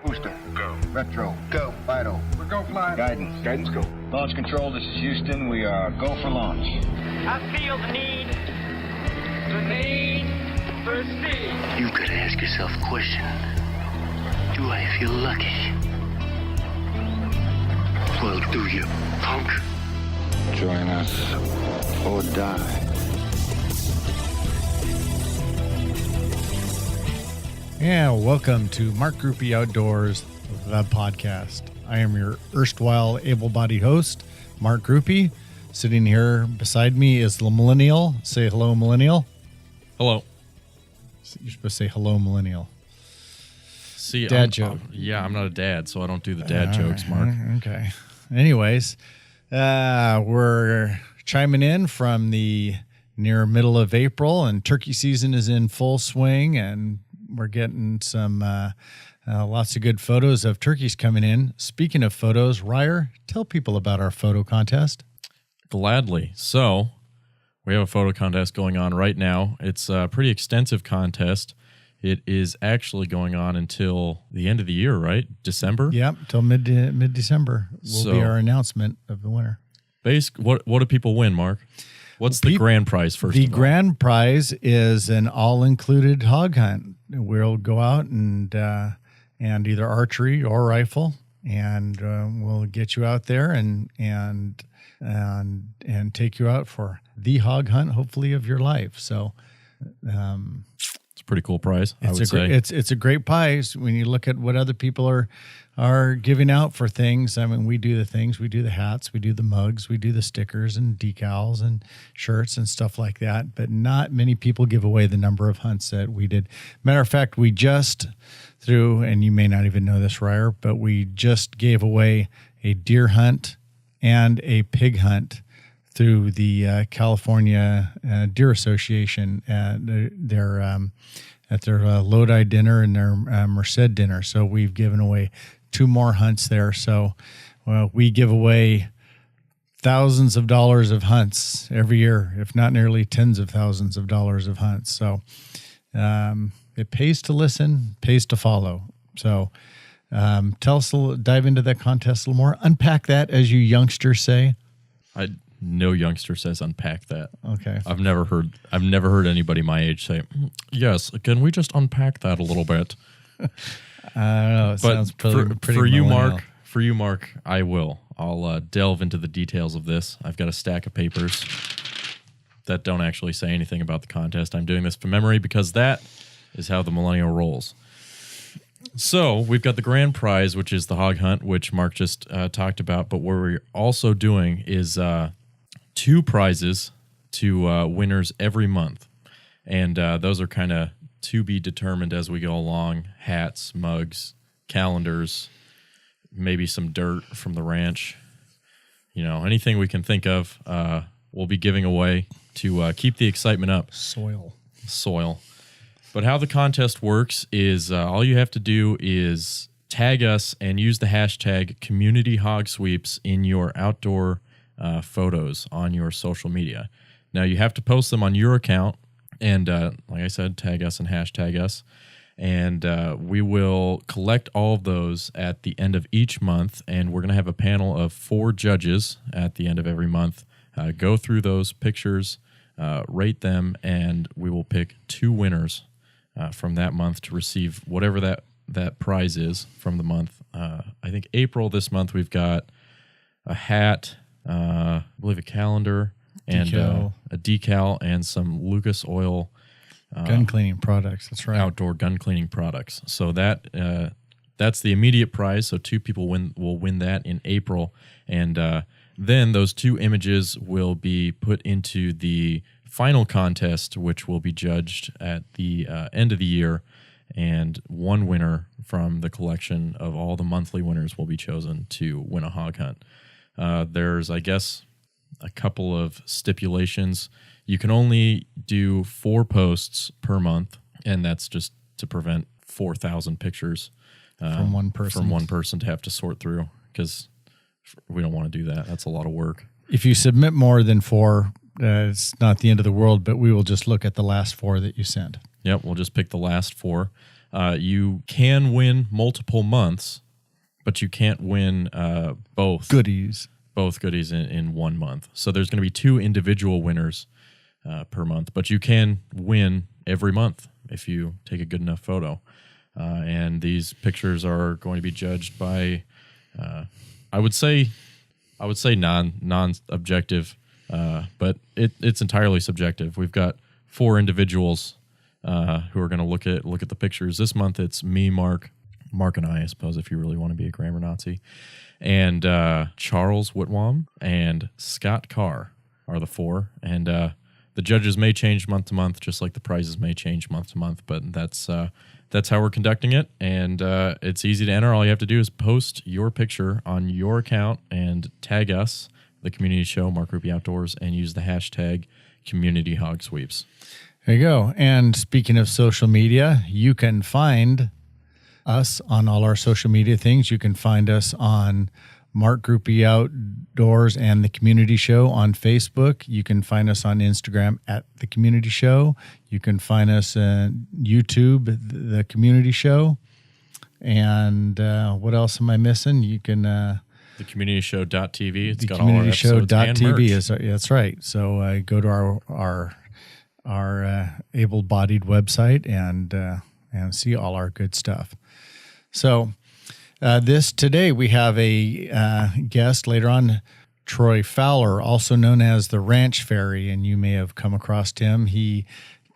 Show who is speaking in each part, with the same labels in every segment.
Speaker 1: Booster. Go. Retro. Go. Vital.
Speaker 2: We're go flying.
Speaker 1: Guidance.
Speaker 2: Guidance, go.
Speaker 1: Launch control, this is Houston. We are go for launch.
Speaker 3: I feel the need for speed.
Speaker 4: You gotta ask yourself a question. Do I feel lucky? Well, do you, punk?
Speaker 1: Join us or die.
Speaker 5: Yeah, welcome to Mark Groupie Outdoors, the podcast. I am your erstwhile able-bodied host, Mark Groupie. Sitting here beside me is the Millennial. Say hello, Millennial.
Speaker 6: Hello.
Speaker 5: You're supposed to say hello, Millennial.
Speaker 6: See,
Speaker 5: Dad joke.
Speaker 6: I'm not a dad, so I don't do the dad jokes, Mark.
Speaker 5: Okay. Anyways, we're chiming in from the near middle of April, and turkey season is in full swing, and we're getting some lots of good photos of turkeys coming in. Speaking of photos, Ryer, tell people about our photo contest.
Speaker 6: Gladly. So we have a photo contest going on right now. It's a pretty extensive contest. It is actually going on until the end of the year, right? December?
Speaker 5: Yep, till mid-December will be our announcement of the winner.
Speaker 6: What do people win, Mark? What's the grand prize first of all?
Speaker 5: The grand prize is an all-included hog hunt. We'll go out and either archery or rifle, and we'll get you out there and take you out for the hog hunt, hopefully of your life. So,
Speaker 6: it's a pretty cool prize.
Speaker 5: It's a great prize when you look at what other people are giving out for things. I mean, we do the things, we do the hats, we do the mugs, we do the stickers and decals and shirts and stuff like that. But not many people give away the number of hunts that we did. Matter of fact, we just threw, and you may not even know this, Ryer, but we just gave away a deer hunt and a pig hunt through the California Deer Association at their Lodi dinner and their Merced dinner. So we've given away 2 more hunts there. So we give away thousands of dollars of hunts every year, if not nearly tens of thousands of dollars of hunts. So it pays to listen, pays to follow. So tell us, dive into that contest a little more. Unpack that, as you youngsters say.
Speaker 6: No youngster says unpack that.
Speaker 5: Okay.
Speaker 6: I've never heard anybody my age say, yes, can we just unpack that a little bit?
Speaker 5: I don't know. It sounds pretty
Speaker 6: for you, Mark, I will. I'll delve into the details of this. I've got a stack of papers that don't actually say anything about the contest. I'm doing this from memory because that is how the Millennial rolls. So we've got the grand prize, which is the hog hunt, which Mark just talked about. But what we're also doing is 2 prizes to winners every month. And those are kind of to be determined as we go along. Hats, mugs, calendars, maybe some dirt from the ranch. You know, anything we can think of, we'll be giving away to keep the excitement up.
Speaker 5: Soil.
Speaker 6: But how the contest works is all you have to do is tag us and use the hashtag Community Hog Sweeps in your outdoor photos on your social media. Now, you have to post them on your account, and like I said, tag us and hashtag us. And we will collect all of those at the end of each month, and we're going to have a panel of 4 judges at the end of every month go through those pictures, rate them, and we will pick 2 winners from that month to receive whatever that prize is from the month. I think April this month we've got a hat, I believe a calendar, and a decal, and some Lucas Oil
Speaker 5: gun cleaning products. That's right.
Speaker 6: Outdoor gun cleaning products. So that's the immediate prize. So 2 people will win that in April, and then those 2 images will be put into the final contest, which will be judged at the end of the year, and 1 winner from the collection of all the monthly winners will be chosen to win a hog hunt. There's, I guess, a couple of stipulations. You can only do 4 posts per month, and that's just to prevent 4,000 pictures
Speaker 5: from one person
Speaker 6: to have to sort through, because we don't want to do that. That's a lot of work.
Speaker 5: If you submit more than 4, it's not the end of the world, but we will just look at the last 4 that you sent.
Speaker 6: Yep, we'll just pick the last 4. You can win multiple months, but you can't win both
Speaker 5: Goodies.
Speaker 6: both goodies in 1 month. So there's going to be 2 individual winners per month, but you can win every month if you take a good enough photo. And these pictures are going to be judged by, I would say non-objective, but it's entirely subjective. We've got 4 individuals who are going to look at the pictures. This month it's me, Mark and I suppose, if you really want to be a grammar Nazi, and Charles Whitwam and Scott Carr are the 4. And the judges may change month to month, just like the prizes may change month to month. But that's how we're conducting it, and it's easy to enter. All you have to do is post your picture on your account and tag us, the community show, Mark Ruby Outdoors, and use the hashtag Community Hog Sweeps.
Speaker 5: There you go. And speaking of social media, you can find us on all our social media things. You can find us on Mark Groupie Outdoors and the Community Show on Facebook. You can find us on Instagram at the Community Show. You can find us on YouTube, the Community Show. And what else am I missing? You can
Speaker 6: The communityshow.tv. It's
Speaker 5: the
Speaker 6: got all our episodes and merch.
Speaker 5: communityshow.tv. That's right. So go to our able-bodied website and see all our good stuff. So today we have a guest later on, Troy Fowler, also known as the Ranch Fairy, and you may have come across him. He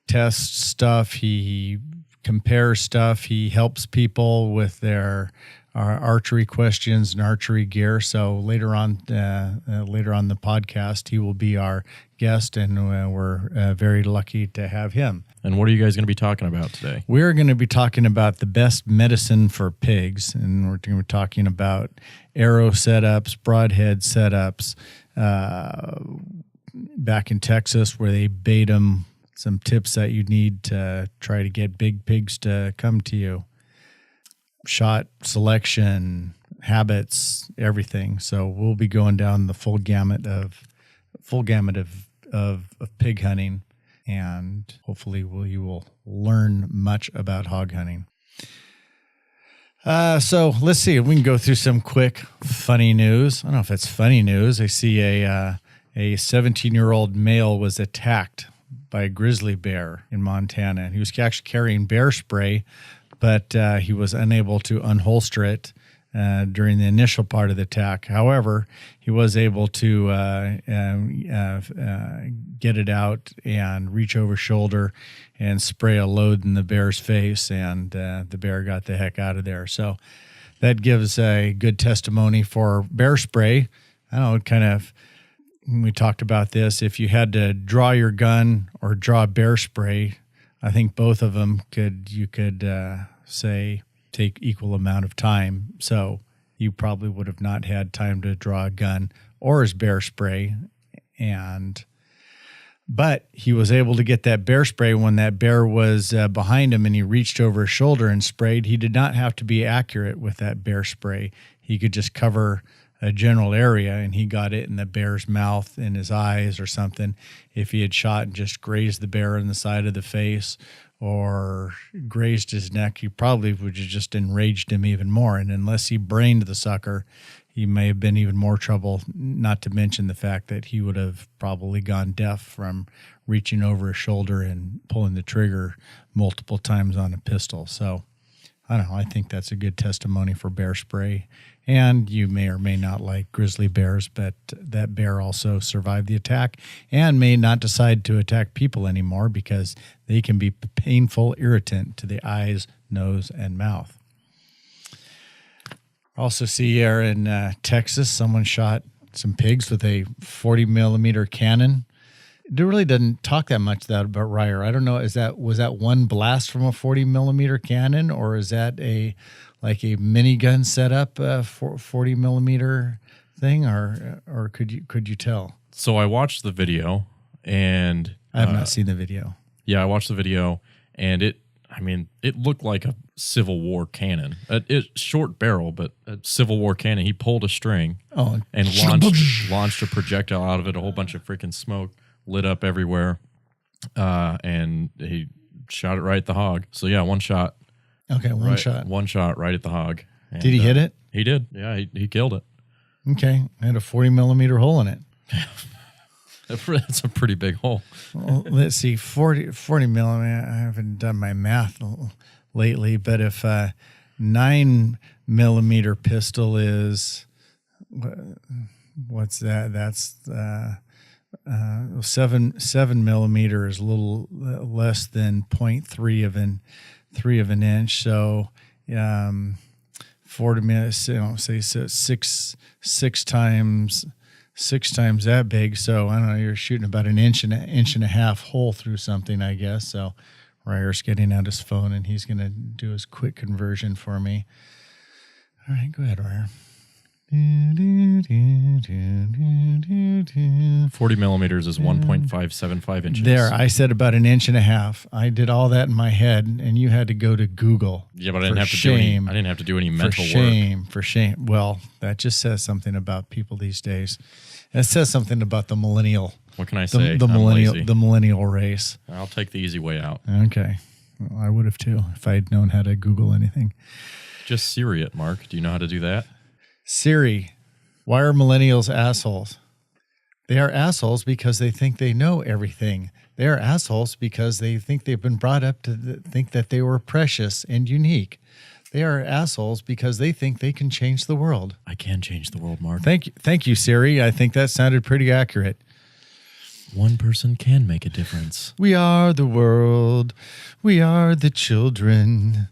Speaker 5: tests stuff, he compares stuff, he helps people with their archery questions and archery gear. So later on the podcast, he will be our guest, and we're very lucky to have him.
Speaker 6: And what are you guys going to be talking about today?
Speaker 5: We're going to be talking about the best medicine for pigs, and we're going to be talking about arrow setups, broadhead setups, back in Texas where they bait them, some tips that you need to try to get big pigs to come to you, shot selection, habits, everything. So we'll be going down the full gamut of pig hunting, and hopefully you will learn much about hog hunting. So let's see if we can go through some quick funny news. I don't know if it's funny news. I see a 17-year-old male was attacked by a grizzly bear in Montana, and he was actually carrying bear spray, but he was unable to unholster it during the initial part of the attack. However, he was able to get it out and reach over shoulder and spray a load in the bear's face, and the bear got the heck out of there. So that gives a good testimony for bear spray. I don't know, we talked about this. If you had to draw your gun or draw bear spray, I think both of them you could say take equal amount of time. So you probably would have not had time to draw a gun or his bear spray, but he was able to get that bear spray when that bear was behind him and he reached over his shoulder and sprayed. He did not have to be accurate with that bear spray. He could just cover a general area, and he got it in the bear's mouth, in his eyes or something. If he had shot and just grazed the bear in the side of the face or grazed his neck, he probably would have just enraged him even more. And unless he brained the sucker, he may have been even more trouble, not to mention the fact that he would have probably gone deaf from reaching over his shoulder and pulling the trigger multiple times on a pistol. So I don't know. I think that's a good testimony for bear spray. And you may or may not like grizzly bears, but that bear also survived the attack and may not decide to attack people anymore because they can be painful irritant to the eyes, nose, and mouth. Also see here in Texas, someone shot some pigs with a 40 millimeter cannon. It really doesn't talk that much about Ryer. I don't know. Was that one blast from a 40 millimeter cannon, or is that a minigun setup, 40 millimeter thing, or could you tell?
Speaker 6: So I watched the video, and
Speaker 5: I have not seen the video.
Speaker 6: Yeah, I watched the video, and it looked like a Civil War cannon. It's short barrel, but a Civil War cannon. He pulled a string and launched a projectile out of it. A whole bunch of freaking smoke lit up everywhere, and he shot it right at the hog. So yeah, one shot.
Speaker 5: Okay, one
Speaker 6: Right-
Speaker 5: shot.
Speaker 6: One shot right at the hog. And,
Speaker 5: Did he hit it?
Speaker 6: He did. Yeah, he killed it.
Speaker 5: Okay, I had a 40 millimeter hole in it.
Speaker 6: That's a pretty big hole.
Speaker 5: Well, let's see, 40 millimeter. I haven't done my math lately, but if 9 millimeter pistol is, what's that? That's 7 millimeter is a little less than 0.3 of an inch. So 40 minutes, say so six times that big. So I don't know, you're shooting about an inch and a half hole through something, I guess. So Ryer's getting out his phone and he's going to do his quick conversion for me. All right, go ahead, Ryer.
Speaker 6: 40 millimeters is 1.575 inches.
Speaker 5: There, I said about an inch and a half. I did all that in my head, and you had to go to Google.
Speaker 6: Yeah, but I didn't have to do any mental work.
Speaker 5: For shame. Well, that just says something about people these days. It says something about the millennial.
Speaker 6: What can I say?
Speaker 5: The
Speaker 6: I'm lazy.
Speaker 5: millennial race.
Speaker 6: I'll take the easy way out.
Speaker 5: Okay, well, I would have too if I had known how to Google anything.
Speaker 6: Just Siri it, Mark. Do you know how to do that?
Speaker 5: Siri, why are millennials assholes? They are assholes because they think they know everything. They are assholes because they think they've been brought up to think that they were precious and unique. They are assholes because they think they can change the world.
Speaker 6: I can change the world, Mark.
Speaker 5: Thank you, Siri. I think that sounded pretty accurate.
Speaker 6: One person can make a difference.
Speaker 5: We are the world. We are the children.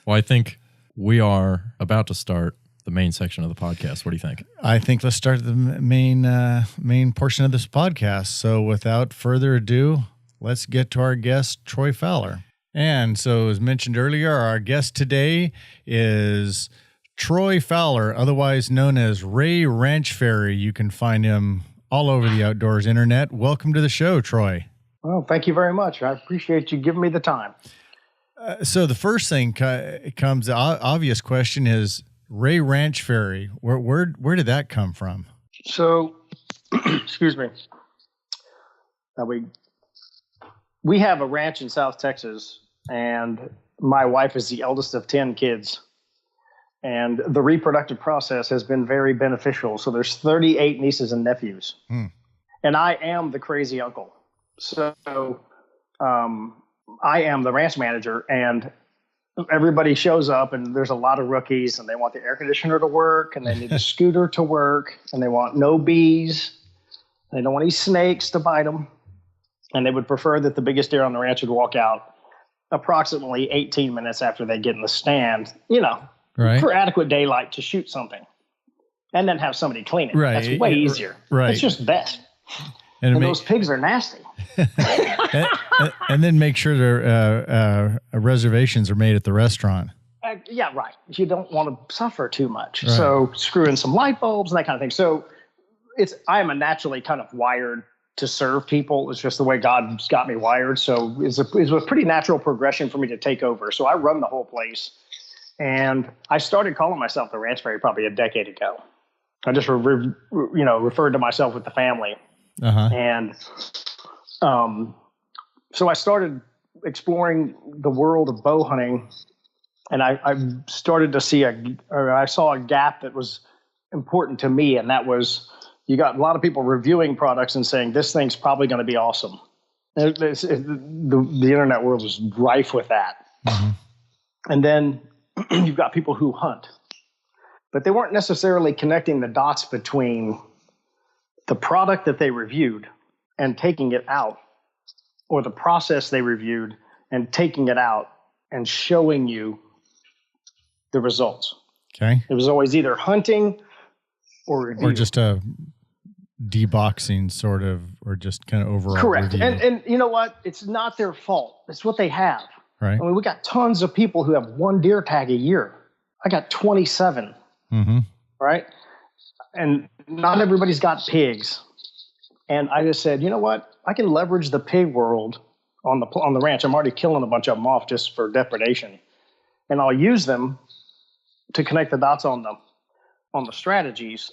Speaker 6: Well, I think we are about to start the main section of the podcast. What do you think?
Speaker 5: I think let's start the main portion of this podcast. So without further ado, let's get to our guest, Troy Fowler. And so as mentioned earlier, our guest today is Troy Fowler, otherwise known as Ray Ranch Fairy. You can find him all over the outdoors internet. Welcome to the show, Troy.
Speaker 2: Well, thank you very much. I appreciate you giving me the time.
Speaker 5: So the first thing comes, the obvious question is, Ray Ranch Fairy, where did that come from?
Speaker 2: So, excuse me. We have a ranch in South Texas, and my wife is the eldest of 10 kids. And the reproductive process has been very beneficial. So there's 38 nieces and nephews. And I am the crazy uncle. So I am the ranch manager, and everybody shows up, and there's a lot of rookies, and they want the air conditioner to work, and they need the scooter to work, and they want no bees. And they don't want any snakes to bite them. And they would prefer that the biggest deer on the ranch would walk out approximately 18 minutes after they get in the stand,
Speaker 5: right,
Speaker 2: for adequate daylight to shoot something, and then have somebody clean it.
Speaker 5: Right.
Speaker 2: That's way easier.
Speaker 5: Right.
Speaker 2: It's just best.
Speaker 5: And
Speaker 2: those pigs are nasty.
Speaker 5: and then make sure their reservations are made at the restaurant.
Speaker 2: Yeah, right. You don't want to suffer too much.
Speaker 5: Right.
Speaker 2: So screw in some light bulbs and that kind of thing. So I am a naturally kind of wired to serve people. It's just the way God's got me wired. So it's a pretty natural progression for me to take over. So I run the whole place. And I started calling myself the Ranch Fairy probably a decade ago. I just referred to myself with the family.
Speaker 5: Uh-huh.
Speaker 2: And so I started exploring the world of bow hunting, and I started to see I saw a gap that was important to me, and that was you got a lot of people reviewing products and saying this thing's probably going to be awesome. The internet world was rife with that. Mm-hmm. And then you've got people who hunt, but they weren't necessarily connecting the dots between the product that they reviewed and taking it out, or the process they reviewed and taking it out and showing you the results.
Speaker 5: Okay.
Speaker 2: It was always either hunting or review.
Speaker 5: Or just a deboxing sort of, or just kind of overall.
Speaker 2: Correct.
Speaker 5: review.
Speaker 2: And you know what? It's not their fault. It's what they have.
Speaker 5: Right.
Speaker 2: I mean, we got tons of people who have one deer tag a year. I got 27.
Speaker 5: Mm-hmm.
Speaker 2: Right. And not everybody's got pigs. And I just said, you know what? I can leverage the pig world on the ranch. I'm already killing a bunch of them off just for depredation. And I'll use them to connect the dots on the strategies.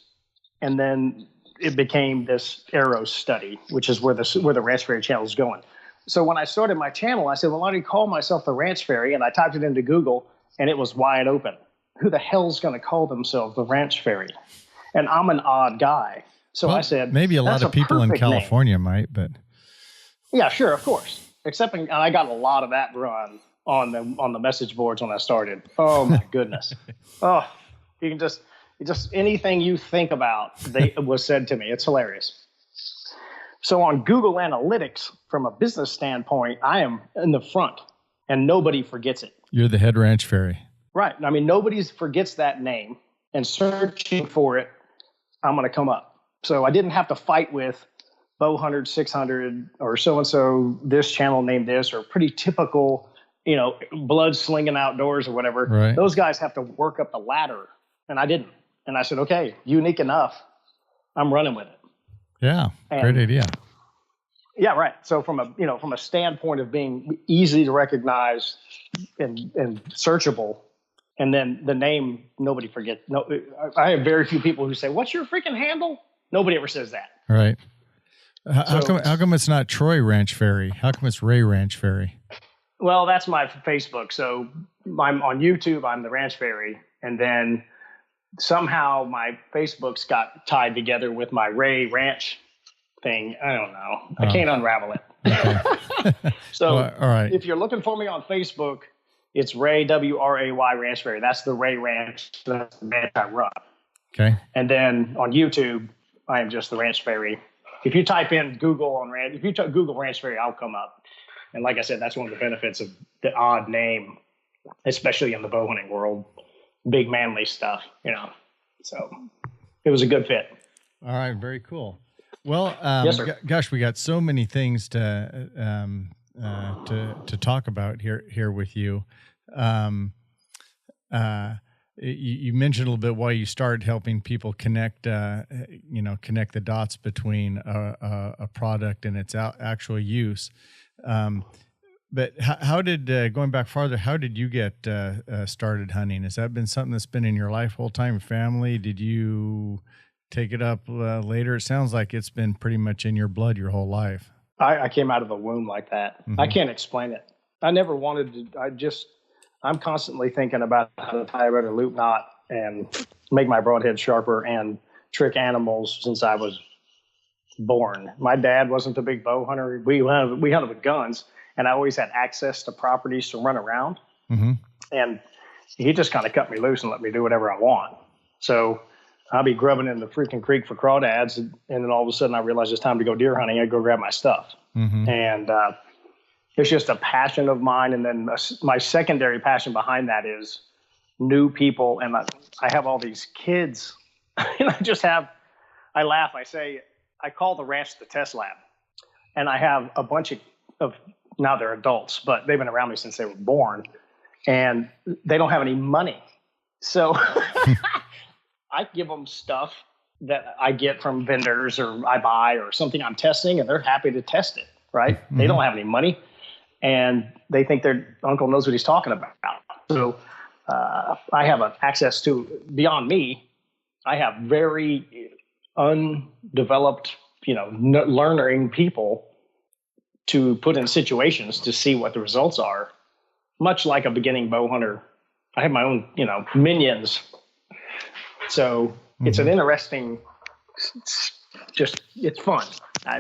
Speaker 2: And then it became this arrow study, which is where the Ranch Fairy channel is going. So when I started my channel, I said, well, why do you call myself the Ranch Fairy? And I typed it into Google, and it was wide open. Who the hell's going to call themselves the Ranch Fairy? And I'm an odd guy. So
Speaker 5: Well,
Speaker 2: I said,
Speaker 5: maybe a lot
Speaker 2: "That's
Speaker 5: of people in
Speaker 2: perfect name."
Speaker 5: California might, but
Speaker 2: Yeah, sure, of course. And I got a lot of that run on the message boards when I started. Oh my goodness. Oh, you can just anything you think about was said to me. It's hilarious. So on Google Analytics, from a business standpoint, I am in the front, and nobody forgets it.
Speaker 5: you're the head ranch fairy.
Speaker 2: Right. I mean, nobody forgets that name, and searching for it, I'm going to come up. So I didn't have to fight with Bowhunter 600 or so-and-so, this channel named this, or pretty typical, blood slinging outdoors or whatever.
Speaker 5: Right.
Speaker 2: Those guys have to work up the ladder, and I didn't. And I said, okay, unique enough. I'm running with it.
Speaker 5: Yeah, great idea.
Speaker 2: Yeah, right. So from a standpoint of being easy to recognize and searchable, and then the name, nobody forgets. No, I have very few people who say, "What's your freaking handle?" Nobody ever says that.
Speaker 5: Right. How come it's not Troy Ranch Fairy? How come it's Ray Ranch Fairy?
Speaker 2: Well, that's my Facebook. So I'm on YouTube. I'm the Ranch Fairy, and then somehow my Facebook's got tied together with my Ray Ranch thing. I don't know. I can't unravel it.
Speaker 5: Okay.
Speaker 2: So
Speaker 5: all right.
Speaker 2: if you're looking for me on Facebook, it's Ray, W-R-A-Y Ranch Fairy. That's the Ray Ranch. That's the ranch I run.
Speaker 5: Okay.
Speaker 2: And then on YouTube, I am just the Ranch Fairy. If you type in Google on Ranch, if you Google Ranch Fairy, I'll come up. And like I said, that's one of the benefits of the odd name, especially in the bow hunting world. Big manly stuff, So it was a good fit.
Speaker 5: All right. Very cool. Well,
Speaker 2: Yes, sir.
Speaker 5: gosh, we got so many things to talk about here with you. You mentioned a little bit why you started helping people connect the dots between a product and its actual use. But how did, going back farther, how did you get started hunting? Has that been something that's been in your life whole time, family? Did you take it up later? It sounds like it's been pretty much in your blood your whole life.
Speaker 2: I came out of the womb like that.
Speaker 5: Mm-hmm.
Speaker 2: I can't explain it. I never wanted to. I'm constantly thinking about how to tie a better loop knot and make my broadhead sharper and trick animals since I was born. My dad wasn't a big bow hunter. We hunted with guns, and I always had access to properties to run around.
Speaker 5: Mm-hmm.
Speaker 2: And he just kind of cut me loose and let me do whatever I want. So I'll be grubbing in the freaking creek for crawdads, and then all of a sudden I realize it's time to go deer hunting. I go grab my stuff.
Speaker 5: Mm-hmm.
Speaker 2: And it's just a passion of mine. And then my secondary passion behind that is new people. And I have all these kids. And I laugh. I say, I call the ranch the test lab. And I have a bunch of now they're adults, but they've been around me since they were born. And they don't have any money. So I give them stuff that I get from vendors or I buy or something I'm testing, and they're happy to test it, right? Mm-hmm. They don't have any money, and they think their uncle knows what he's talking about. So I have access to, beyond me, I have very undeveloped, learning people to put in situations to see what the results are, much like a beginning bow hunter. I have my own, minions. So it's an interesting, it's fun. I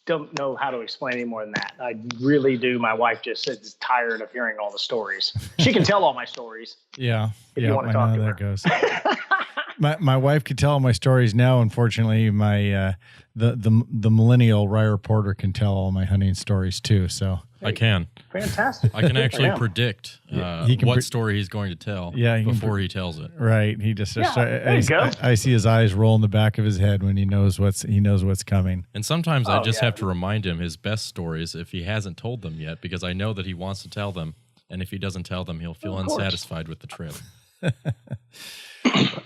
Speaker 2: don't know how to explain any more than that. I really do. My wife just is tired of hearing all the stories. She can tell all my stories.
Speaker 5: Yeah.
Speaker 2: If you want to talk to her.
Speaker 5: That goes. My wife could tell all my stories now. Unfortunately, my the millennial Ryer Porter can tell all my hunting stories too. So
Speaker 6: I can.
Speaker 2: Fantastic.
Speaker 6: I can actually predict what
Speaker 5: can
Speaker 6: story he's going to tell
Speaker 5: before
Speaker 6: he tells it.
Speaker 5: Right. He just
Speaker 2: there you go.
Speaker 5: I see his eyes roll in the back of his head when he knows what's coming.
Speaker 6: And sometimes I just have to remind him his best stories if he hasn't told them yet, because I know that he wants to tell them, and if he doesn't tell them, he'll feel unsatisfied with the trip.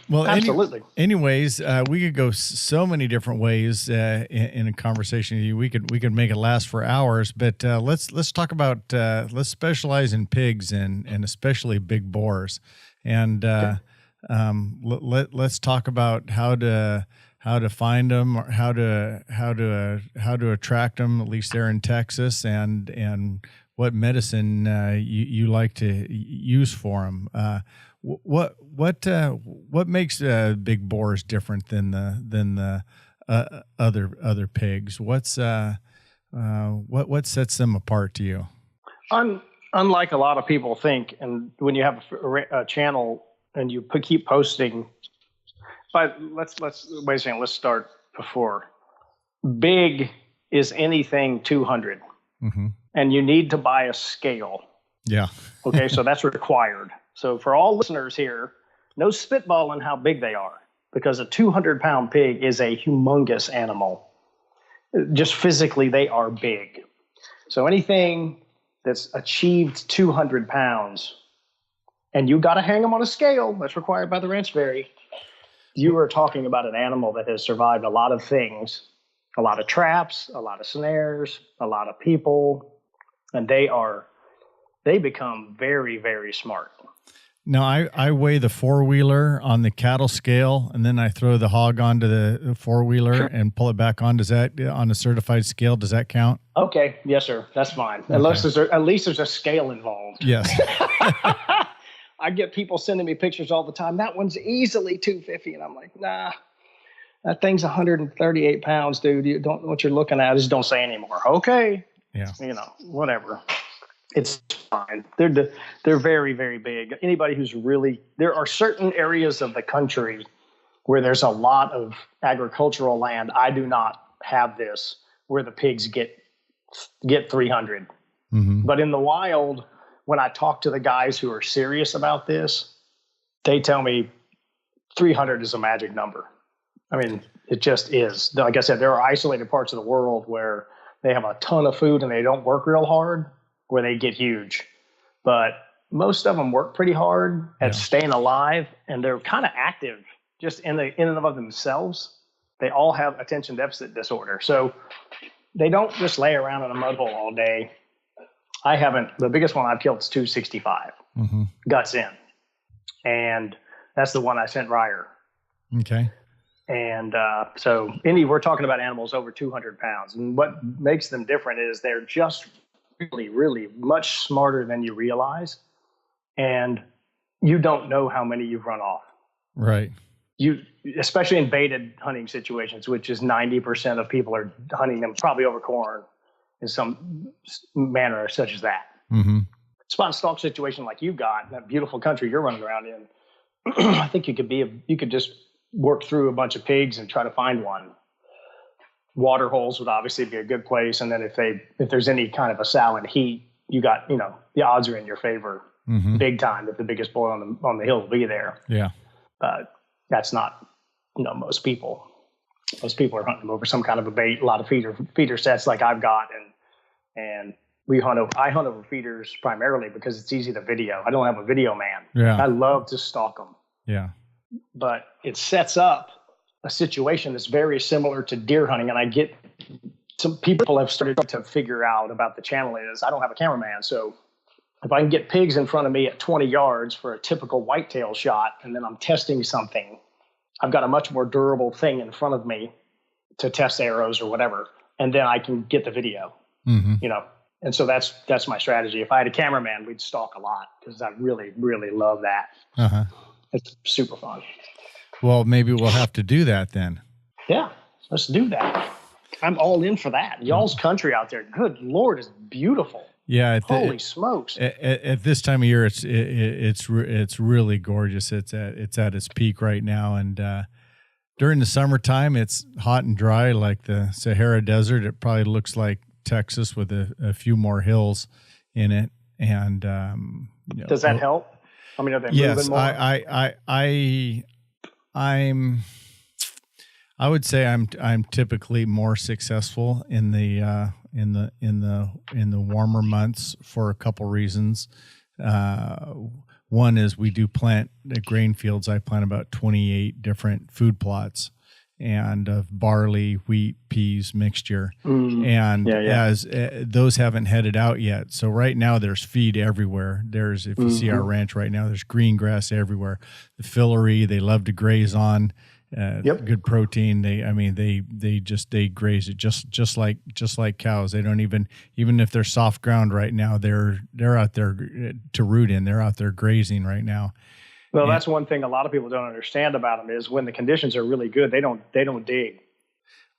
Speaker 5: Well,
Speaker 2: absolutely.
Speaker 5: Anyways, we could go so many different ways in a conversation with you. We could make it last for hours, but let's talk about let's specialize in pigs and especially big boars, and let's talk about how to find them, or how to attract them, at least there in Texas, and what medicine you like to use for them. What makes big boars different than the other pigs? What sets them apart to you?
Speaker 2: Unlike a lot of people think, and when you have a channel and you keep posting, but let's wait a second. Let's start before. Big is anything 200, and you need to buy a scale.
Speaker 5: Yeah.
Speaker 2: Okay, so that's required. So for all listeners here, no spitballing how big they are, because a 200-pound pig is a humongous animal. Just physically, they are big. So anything that's achieved 200 pounds, and you got to hang them on a scale that's required by the ranch very, you are talking about an animal that has survived a lot of things, a lot of traps, a lot of snares, a lot of people, and they become very, very smart.
Speaker 5: Now, I weigh the four-wheeler on the cattle scale, and then I throw the hog onto the four-wheeler and pull it back on. Does that, on a certified scale, does that count?
Speaker 2: Okay. Yes, sir. That's fine. Unless at least there's a scale involved.
Speaker 5: Yes.
Speaker 2: I get people sending me pictures all the time. That one's easily 250. And I'm like, nah, that thing's 138 pounds, dude. You don't know what you're looking at. Just don't say anymore. Okay.
Speaker 5: Yeah.
Speaker 2: Whatever. It's fine. They're very, very big. Anybody who's there are certain areas of the country where there's a lot of agricultural land. I do not have this, where the pigs get 300. But in the wild, when I talk to the guys who are serious about this, they tell me 300 is a magic number. I mean, it just is. Like I said, there are isolated parts of the world where they have a ton of food and they don't work real hard, where they get huge. But most of them work pretty hard at staying alive, and they're kind of active just in and of themselves. They all have attention deficit disorder. So they don't just lay around in a mud hole all day. The biggest one I've killed is 265, guts in. And that's the one I sent Ryer.
Speaker 5: Okay.
Speaker 2: And so we're talking about animals over 200 pounds. And what makes them different is they're just really, really much smarter than you realize. And you don't know how many you've run off.
Speaker 5: Right.
Speaker 2: Especially in baited hunting situations, which is 90% of people are hunting them probably over corn in some manner such as that. Spot and stalk situation like you've got, that beautiful country you're running around in, I think you could just work through a bunch of pigs and try to find one. Water holes would obviously be a good place. And then if there's any kind of a sow in heat, you got, the odds are in your favor big time that the biggest boy on the hill will be there.
Speaker 5: Yeah.
Speaker 2: But that's not, most people. Most people are hunting them over some kind of a bait, a lot of feeder sets like I've got. And I hunt over feeders primarily because it's easy to video. I don't have a video man.
Speaker 5: Yeah.
Speaker 2: I love to stalk them. Yeah. But it sets up a situation that's very similar to deer hunting. And I get some people have started to figure out about the channel is I don't have a cameraman. So if I can get pigs in front of me at 20 yards for a typical whitetail shot, and then I'm testing something, I've got a much more durable thing in front of me to test arrows or whatever. And then I can get the video, And so that's my strategy. If I had a cameraman, we'd stalk a lot because I really, really love that. It's super fun.
Speaker 5: Well, maybe we'll have to do that then.
Speaker 2: Yeah, let's do that. I'm all in for that. Y'all's country out there, good Lord, is beautiful.
Speaker 5: Yeah,
Speaker 2: holy smokes!
Speaker 5: At this time of year, it's really gorgeous. It's at its peak right now, and during the summertime, it's hot and dry like the Sahara Desert. It probably looks like Texas with a few more hills in it. And
Speaker 2: does that help? I mean, are they moving more?
Speaker 5: I would say I'm typically more successful in the warmer months for a couple reasons. One is we do plant grain fields. I plant about 28 different food plots and of barley, wheat, peas mixture. As those haven't headed out yet. So right now there's feed everywhere. If you see our ranch right now, there's green grass everywhere. The fillery, they love to graze on. good protein. They graze it just like cows. They don't even if they're soft ground right now, they're out there to root in. They're out there grazing right now.
Speaker 2: Well, that's one thing a lot of people don't understand about them is when the conditions are really good, they don't dig.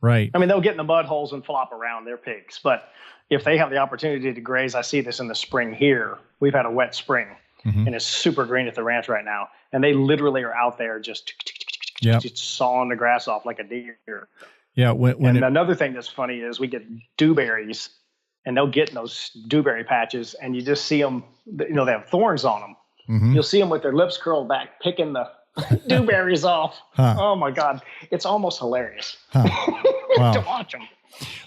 Speaker 5: Right.
Speaker 2: I mean, they'll get in the mud holes and flop around. They're pigs, but if they have the opportunity to graze, I see this in the spring here. We've had a wet spring, and it's super green at the ranch right now, and they literally are out there just sawing the grass off like a deer.
Speaker 5: Yeah.
Speaker 2: Another thing that's funny is we get dewberries, and they'll get in those dewberry patches, and you just see them. They have thorns on them. Mm-hmm. You'll see them with their lips curled back, picking the dewberries off. Huh. Oh my God. It's almost hilarious to watch them.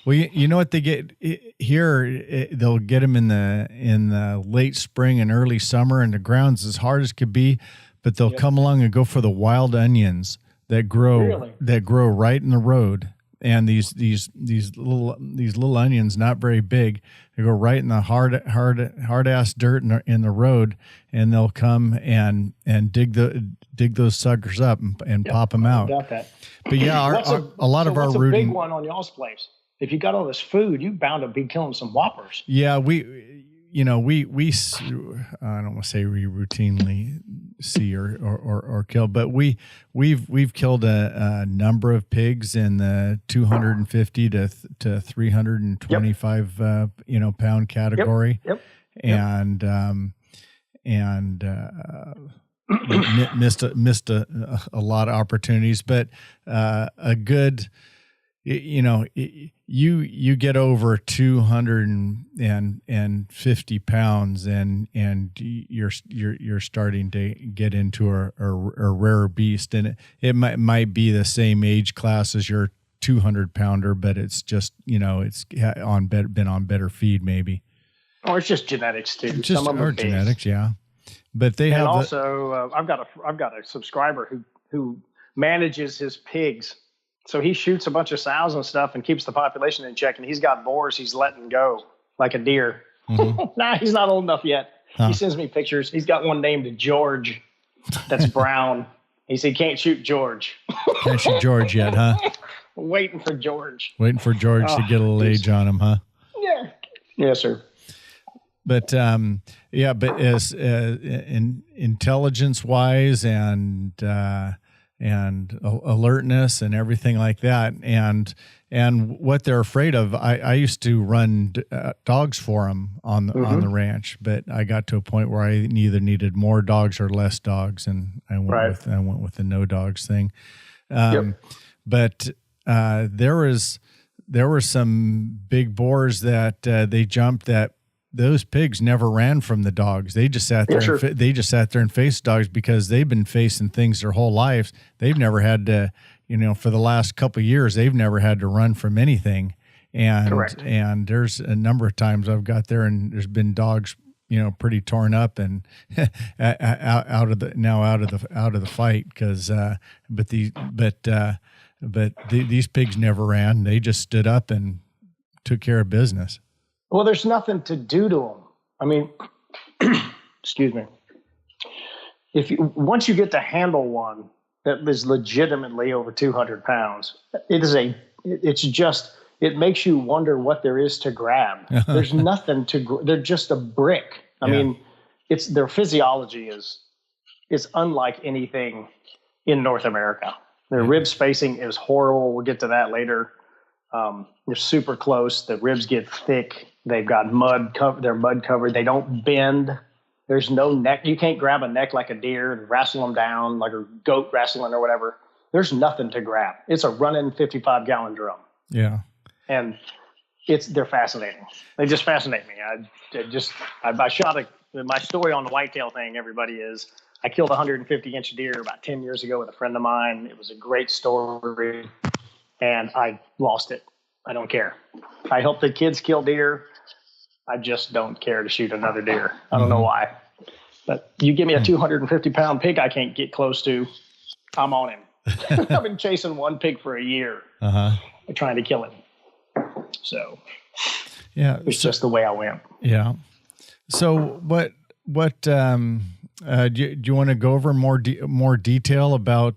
Speaker 5: Well, you know what they get here? They'll get them in the late spring and early summer, and the ground's as hard as could be, but they'll come along and go for the wild onions that grow right in the road. And these little onions, not very big, they go right in the hard ass dirt in the road, and they'll come and dig those suckers up and pop them out.
Speaker 2: Got that.
Speaker 5: But yeah, a lot of our rooting.
Speaker 2: What's a big one on y'all's place? If you got all this food, you're bound to be killing some whoppers.
Speaker 5: Yeah, we I don't want to say we routinely see or kill, but we've killed a number of pigs in the 250 to 325 pound category. Yep. And missed a lot of opportunities, but a good. You get over 250 pounds and you're starting to get into a rare beast, and it might be the same age class as your 200 pounder, but it's just been on better feed maybe,
Speaker 2: or it's just genetics too.
Speaker 5: Just some of them genetics, yeah. But they have
Speaker 2: also I've got a subscriber who manages his pigs. So he shoots a bunch of sows and stuff and keeps the population in check. And he's got boars he's letting go like a deer. Mm-hmm. Nah, he's not old enough yet. Huh. He sends me pictures. He's got one named George that's brown. He said, can't shoot George.
Speaker 5: Can't shoot George yet, huh?
Speaker 2: Waiting for George.
Speaker 5: Waiting for George to get a little age on him, huh?
Speaker 2: Yeah. Yes, sir.
Speaker 5: But but as intelligence wise and alertness and everything like that, and what they're afraid of. I used to run dogs for them on the ranch, but I got to a point where I either needed more dogs or less dogs, and I went with the no dogs thing. But there were some big boars that they jumped that. Those pigs never ran from the dogs. They just sat there. They just sat there and faced dogs because they've been facing things their whole lives. They've never had to, for the last couple of years, they've never had to run from anything. And
Speaker 2: correct.
Speaker 5: And there's a number of times I've got there and there's been dogs, pretty torn up and out of the fight because these pigs never ran. They just stood up and took care of business.
Speaker 2: Well, there's nothing to do to them. I mean, excuse me. Once you get to handle one that is legitimately over 200 pounds, it makes you wonder what there is to grab. There's nothing they're just a brick. I mean, their physiology is unlike anything in North America. Their rib spacing is horrible. We'll get to that later. They're super close. The ribs get thick. They've got they're mud covered. They don't bend. There's no neck. You can't grab a neck like a deer and wrestle them down like a goat wrestling or whatever. There's nothing to grab. It's a running 55-gallon drum.
Speaker 5: Yeah.
Speaker 2: And they're fascinating. They just fascinate me. I shot my story on the whitetail thing, everybody is, I killed a 150-inch deer about 10 years ago with a friend of mine. It was a great story, and I lost it. I don't care. I help the kids kill deer. I just don't care to shoot another deer. I don't know why. But you give me a 250-pound pig I can't get close to, I'm on him. I've been chasing one pig for a year, trying to kill him. So it's just the way I went.
Speaker 5: Yeah. So what do you want to go over more detail about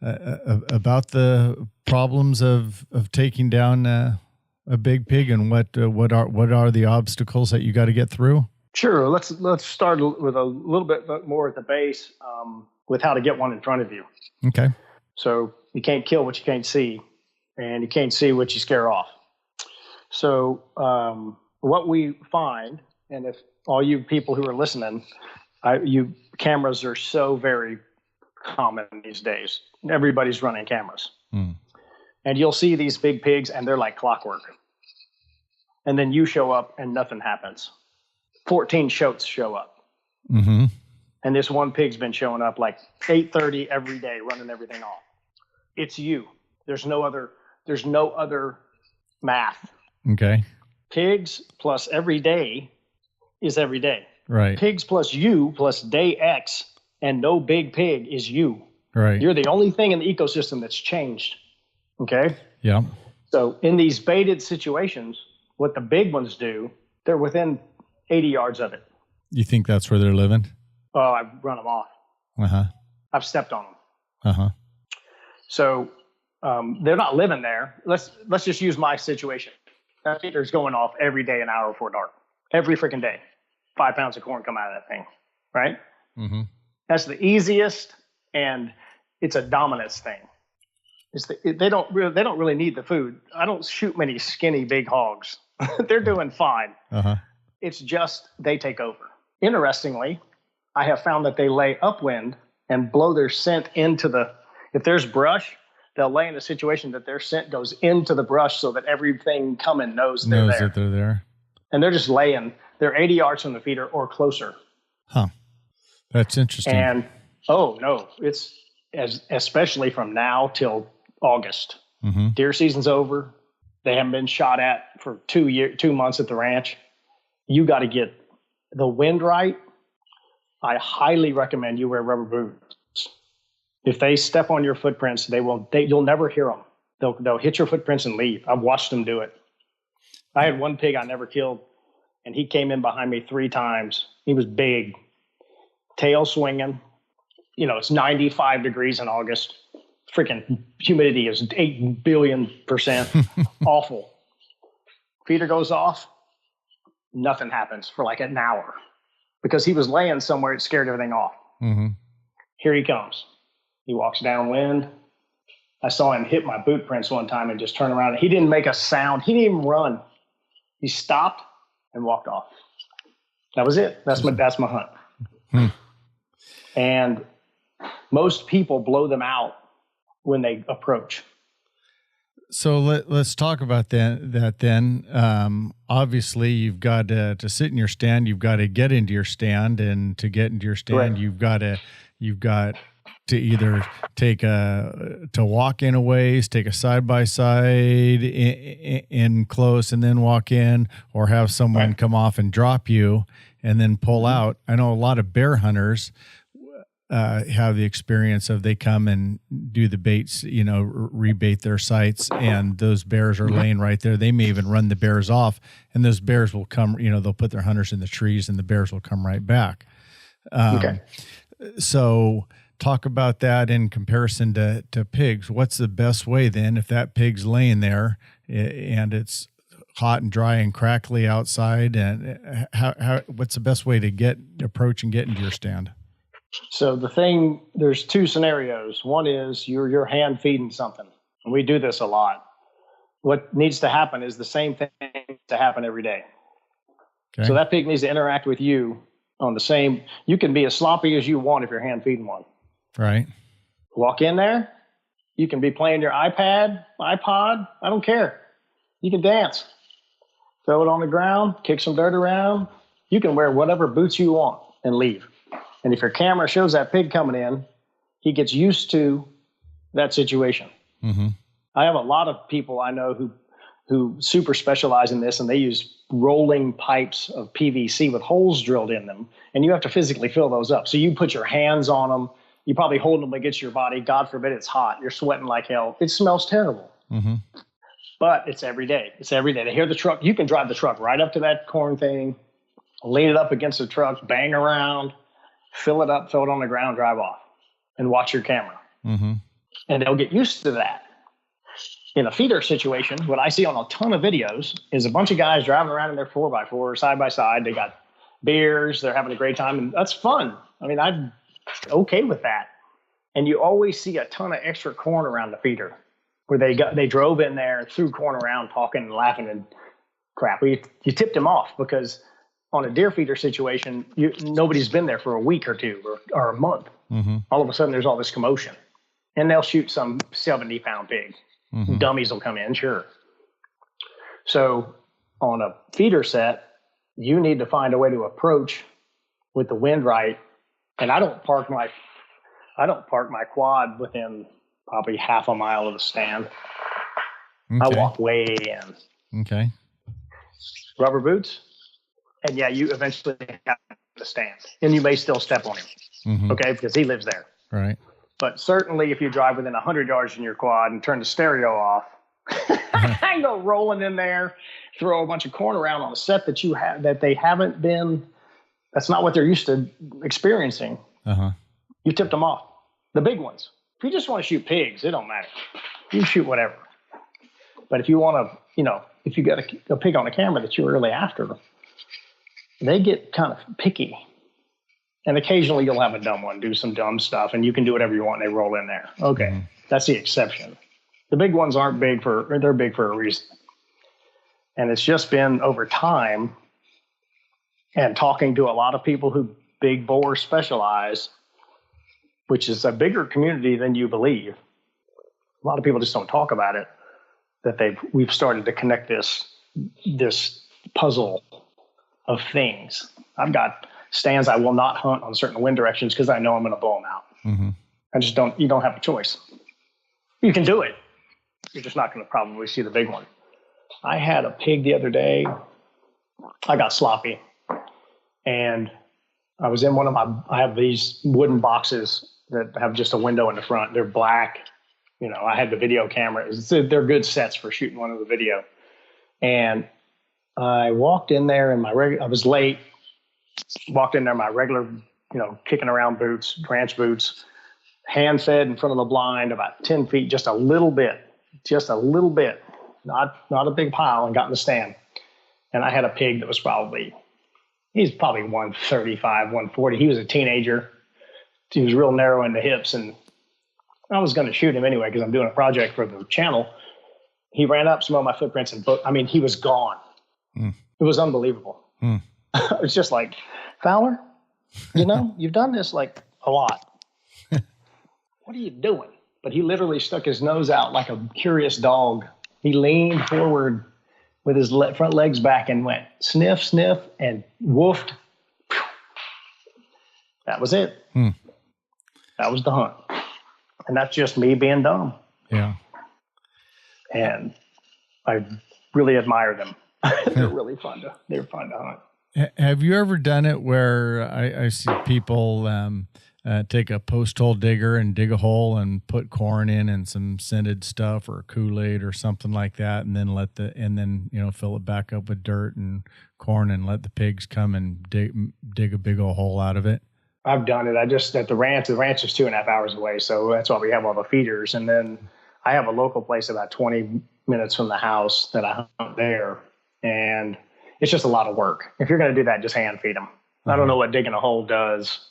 Speaker 5: about the problems of taking down a big pig, and what are the obstacles that you got to get through?
Speaker 2: Sure. Let's start with a little bit more at the base with how to get one in front of you.
Speaker 5: Okay.
Speaker 2: So you can't kill what you can't see, and you can't see what you scare off. So what we find, and if all you people who are listening, cameras are so very common these days. Everybody's running cameras. And you'll see these big pigs, and they're like clockwork. And then you show up, and nothing happens. 14 shoats show up.
Speaker 5: Mm-hmm.
Speaker 2: And this one pig's been showing up like 8:30 every day, running everything off. It's you. There's no other math.
Speaker 5: Okay.
Speaker 2: Pigs plus every day is every day.
Speaker 5: Right.
Speaker 2: Pigs plus you plus day X and no big pig is you.
Speaker 5: Right.
Speaker 2: You're the only thing in the ecosystem that's changed. Okay?
Speaker 5: Yeah.
Speaker 2: So in these baited situations, what the big ones do, they're within 80 yards of it.
Speaker 5: You think that's where they're living?
Speaker 2: Oh, I've run them off.
Speaker 5: Uh-huh.
Speaker 2: I've stepped on them.
Speaker 5: Uh-huh.
Speaker 2: So they're not living there. Let's just use my situation. That feeder's going off every day an hour before dark. Every freaking day. 5 pounds of corn come out of that thing. Right?
Speaker 5: Mm-hmm.
Speaker 2: That's the easiest, and it's a dominance thing. They don't really need the food. I don't shoot many skinny big hogs. They're doing fine.
Speaker 5: Uh-huh.
Speaker 2: It's just they take over. Interestingly, I have found that they lay upwind and blow their scent if there's brush, they'll lay in a situation that their scent goes into the brush so that everything coming knows they're there.
Speaker 5: That they're there.
Speaker 2: And they're just laying. They're 80 yards from the feeder or closer.
Speaker 5: Huh. That's interesting.
Speaker 2: And, it's especially from now till August.
Speaker 5: Mm-hmm.
Speaker 2: Deer season's over. They haven't been shot at for 2 months at the ranch. You got to get the wind right. I highly recommend you wear rubber boots. If they step on your footprints, you'll never hear them. They'll hit your footprints and leave. I've watched them do it. I had one pig I never killed, and he came in behind me 3 times. He was big, tail swinging. It's 95 degrees in August. Freaking humidity is 8 billion%. Awful. Feeder goes off. Nothing happens for like an hour because he was laying somewhere. It scared everything off.
Speaker 5: Mm-hmm.
Speaker 2: Here he comes. He walks downwind. I saw him hit my boot prints one time and just turn around. He didn't make a sound. He didn't even run. He stopped and walked off. That was it. That's my hunt. And most people blow them out when they approach.
Speaker 5: So let's talk about that then. Obviously, you've got to sit in your stand. You've got to get into your stand, and to get into your stand,
Speaker 2: right.
Speaker 5: you've got to either to walk in a ways, take a side by side in close, and then walk in, or have someone come off and drop you, and then pull out. I know a lot of bear hunters have the experience of they come and do the baits, rebait their sights, and those bears are laying right there. They may even run the bears off, and those bears will come, they'll put their hunters in the trees, and the bears will come right back.
Speaker 2: Okay.
Speaker 5: So talk about that in comparison to pigs. What's the best way then, if that pig's laying there and it's hot and dry and crackly outside, and what's the best way to approach and get into your stand?
Speaker 2: So there's 2 scenarios. One is you're hand feeding something, and we do this a lot. What needs to happen is the same thing to happen every day. Okay. So that pig needs to interact with you on the same. You can be as sloppy as you want if you're hand feeding one.
Speaker 5: Right.
Speaker 2: Walk in there. You can be playing your iPod. I don't care. You can dance. Throw it on the ground. Kick some dirt around. You can wear whatever boots you want and leave. And if your camera shows that pig coming in, he gets used to that situation.
Speaker 5: Mm-hmm.
Speaker 2: I have a lot of people I know who super specialize in this, and they use rolling pipes of PVC with holes drilled in them, and you have to physically fill those up. So you put your hands on them. You probably hold them against your body. God forbid it's hot. You're sweating like hell. It smells terrible.
Speaker 5: Mm-hmm.
Speaker 2: But it's every day. It's every day. They hear the truck. You can drive the truck right up to that corn thing, lean it up against the truck, bang around, fill it up, throw it on the ground, drive off, and watch your camera.
Speaker 5: Mm-hmm.
Speaker 2: and they'll get used to that. In a feeder situation, what I see on a ton of videos is a bunch of guys driving around in their 4x4 side by side. They got beers, they're having a great time, and that's fun. I mean, I'm okay with that. And you always see a ton of extra corn around the feeder where they drove in there and threw corn around talking and laughing and crap. You tipped them off because on a deer feeder situation, nobody's been there for a week or two or a month. Mm-hmm. All of a sudden, there's all this commotion. And they'll shoot some 70-pound pig. Mm-hmm. Dummies will come in, sure. So on a feeder set, you need to find a way to approach with the wind right. And I don't park my quad within probably half a mile of the stand. Okay. I walk way in.
Speaker 5: Okay.
Speaker 2: Rubber boots. And yeah, you eventually have to stand. And you may still step on him. Mm-hmm. Okay, because he lives there.
Speaker 5: Right.
Speaker 2: But certainly if you drive within 100 yards in your quad and turn the stereo off, I go rolling in there, throw a bunch of corn around on a set that you have that they haven't been, that's not what they're used to experiencing. Uh-huh. You tipped them off. The big ones. If you just want to shoot pigs, it don't matter. You shoot whatever. But if you want to, if you got a pig on a camera that you're really after, they get kind of picky. And occasionally you'll have a dumb one do some dumb stuff, and you can do whatever you want, and they roll in there. Okay, mm-hmm. That's the exception. The big ones aren't big they're big for a reason. And it's just been over time and talking to a lot of people who big boar specialize, which is a bigger community than you believe. A lot of people just don't talk about it, that we've started to connect this puzzle of things. I've got stands I will not hunt on certain wind directions because I know I'm going to blow them out. Mm-hmm. You don't have a choice. You can do it. You're just not going to probably see the big one. I had a pig the other day. I got sloppy. And I was in I have these wooden boxes that have just a window in the front. They're black. I had the video camera. They're good sets for shooting one of the video. And I walked in there in I was late. Walked in there in my regular, kicking around boots, ranch boots, hand fed in front of the blind about 10 feet, just a little bit, not a big pile, and got in the stand. And I had a pig that was he's probably 135, 140. He was a teenager. He was real narrow in the hips, and I was going to shoot him anyway because I'm doing a project for the channel. He ran up, smelled my footprints, and he was gone. Mm. It was unbelievable. Mm. It's just like, Fowler, you've done this like a lot. What are you doing? But he literally stuck his nose out like a curious dog. He leaned forward with his front legs back and went sniff, sniff, and woofed. That was it. Hmm. That was the hunt. And that's just me being dumb.
Speaker 5: Yeah.
Speaker 2: And I really admire them. They're really fun to hunt.
Speaker 5: Have you ever done it where I see people take a posthole digger and dig a hole and put corn in and some scented stuff or Kool-Aid or something like that, and then fill it back up with dirt and corn and let the pigs come and dig a big old hole out of it?
Speaker 2: I've done it. I just at the ranch is 2.5 hours away, so that's why we have all the feeders. And then I have a local place about 20 minutes from the house that I hunt there, and it's just a lot of work. If you're going to do that, just hand feed them. Mm-hmm. I don't know what digging a hole does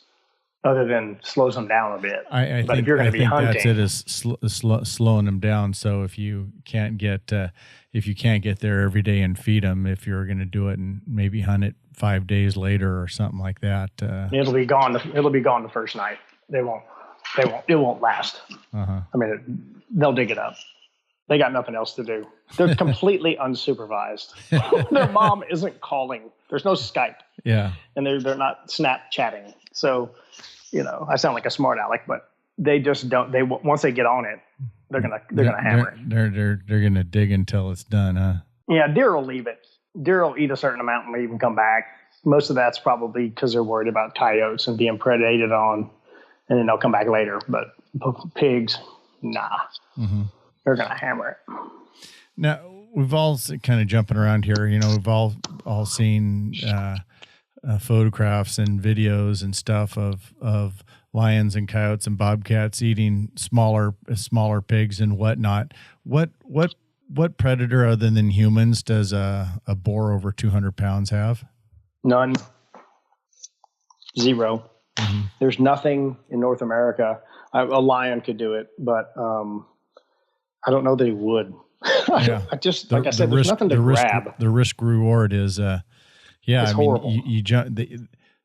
Speaker 2: other than slows them down a bit.
Speaker 5: I think if you're going to be hunting, that's it, is slowing them down. So if you can't get there every day and feed them, if you're going to do it and maybe hunt it 5 days later or something like that,
Speaker 2: it'll be gone. It'll be gone the first night. It won't last. Uh-huh. I mean, they'll dig it up. They got nothing else to do. They're completely unsupervised. Their mom isn't calling. There's no Skype.
Speaker 5: Yeah.
Speaker 2: And they're not Snapchatting. So, I sound like a smart aleck, but they just don't. Once they get on it, they're gonna hammer it.
Speaker 5: They're gonna dig until it's done, huh?
Speaker 2: Yeah, deer will leave it. Deer will eat a certain amount and leave and come back. Most of that's probably because they're worried about coyotes and being predated on, and then they'll come back later. But pigs, nah. Mm-hmm. They're going to hammer it.
Speaker 5: Now, we've all kind of jumping around here. We've all seen photographs and videos and stuff of lions and coyotes and bobcats eating smaller pigs and whatnot. What predator other than humans does a boar over 200 pounds have?
Speaker 2: None. Zero.
Speaker 5: Mm-hmm.
Speaker 2: There's nothing in North America. A lion could do it, but I don't know that he would.
Speaker 5: Yeah.
Speaker 2: There's nothing to grab.
Speaker 5: The risk reward is,
Speaker 2: It's horrible.
Speaker 5: you jump.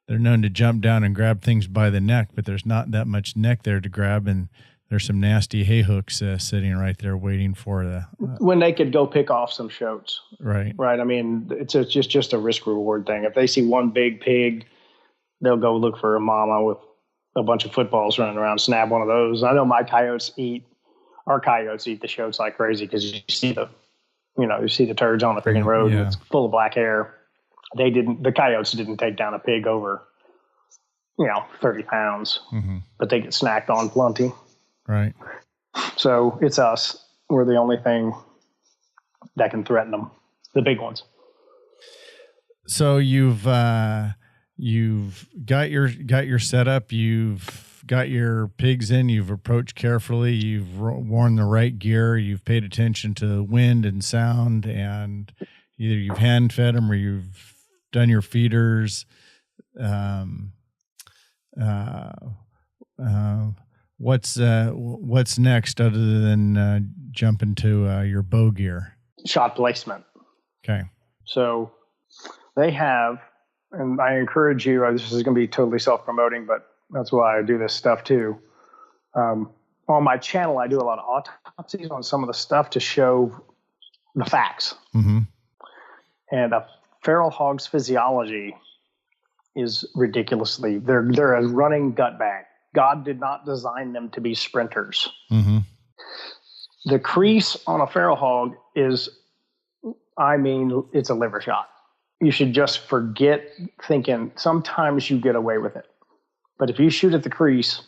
Speaker 5: They're known to jump down and grab things by the neck, but there's not that much neck there to grab, and there's some nasty hay hooks sitting right there waiting for the.
Speaker 2: When they could go pick off some shoats.
Speaker 5: Right.
Speaker 2: Right. I mean, it's just a risk reward thing. If they see one big pig, they'll go look for a mama with a bunch of footballs running around, snap one of those. I know our coyotes eat the shoats like crazy because you see the turds on the freaking road and it's full of black hair. The coyotes didn't take down a pig over, 30 pounds, but they get snacked on plenty.
Speaker 5: Right.
Speaker 2: So it's us. We're the only thing that can threaten them, the big ones.
Speaker 5: So you've got your setup. You've got your pigs in. You've approached carefully. You've worn the right gear. You've paid attention to wind and sound, and either you've hand fed them or you've done your feeders. What's next other than jump into your bow gear?
Speaker 2: Shot placement.
Speaker 5: Okay.
Speaker 2: So they have, and I encourage you, this is going to be totally self-promoting, but that's why I do this stuff too. On my channel, I do a lot of autopsies on some of the stuff to show the facts.
Speaker 5: Mm-hmm.
Speaker 2: And a feral hog's physiology is ridiculously, they're a running gut bag. God did not design them to be sprinters.
Speaker 5: Mm-hmm.
Speaker 2: The crease on a feral hog it's a liver shot. You should just forget thinking. Sometimes you get away with it. But if you shoot at the crease,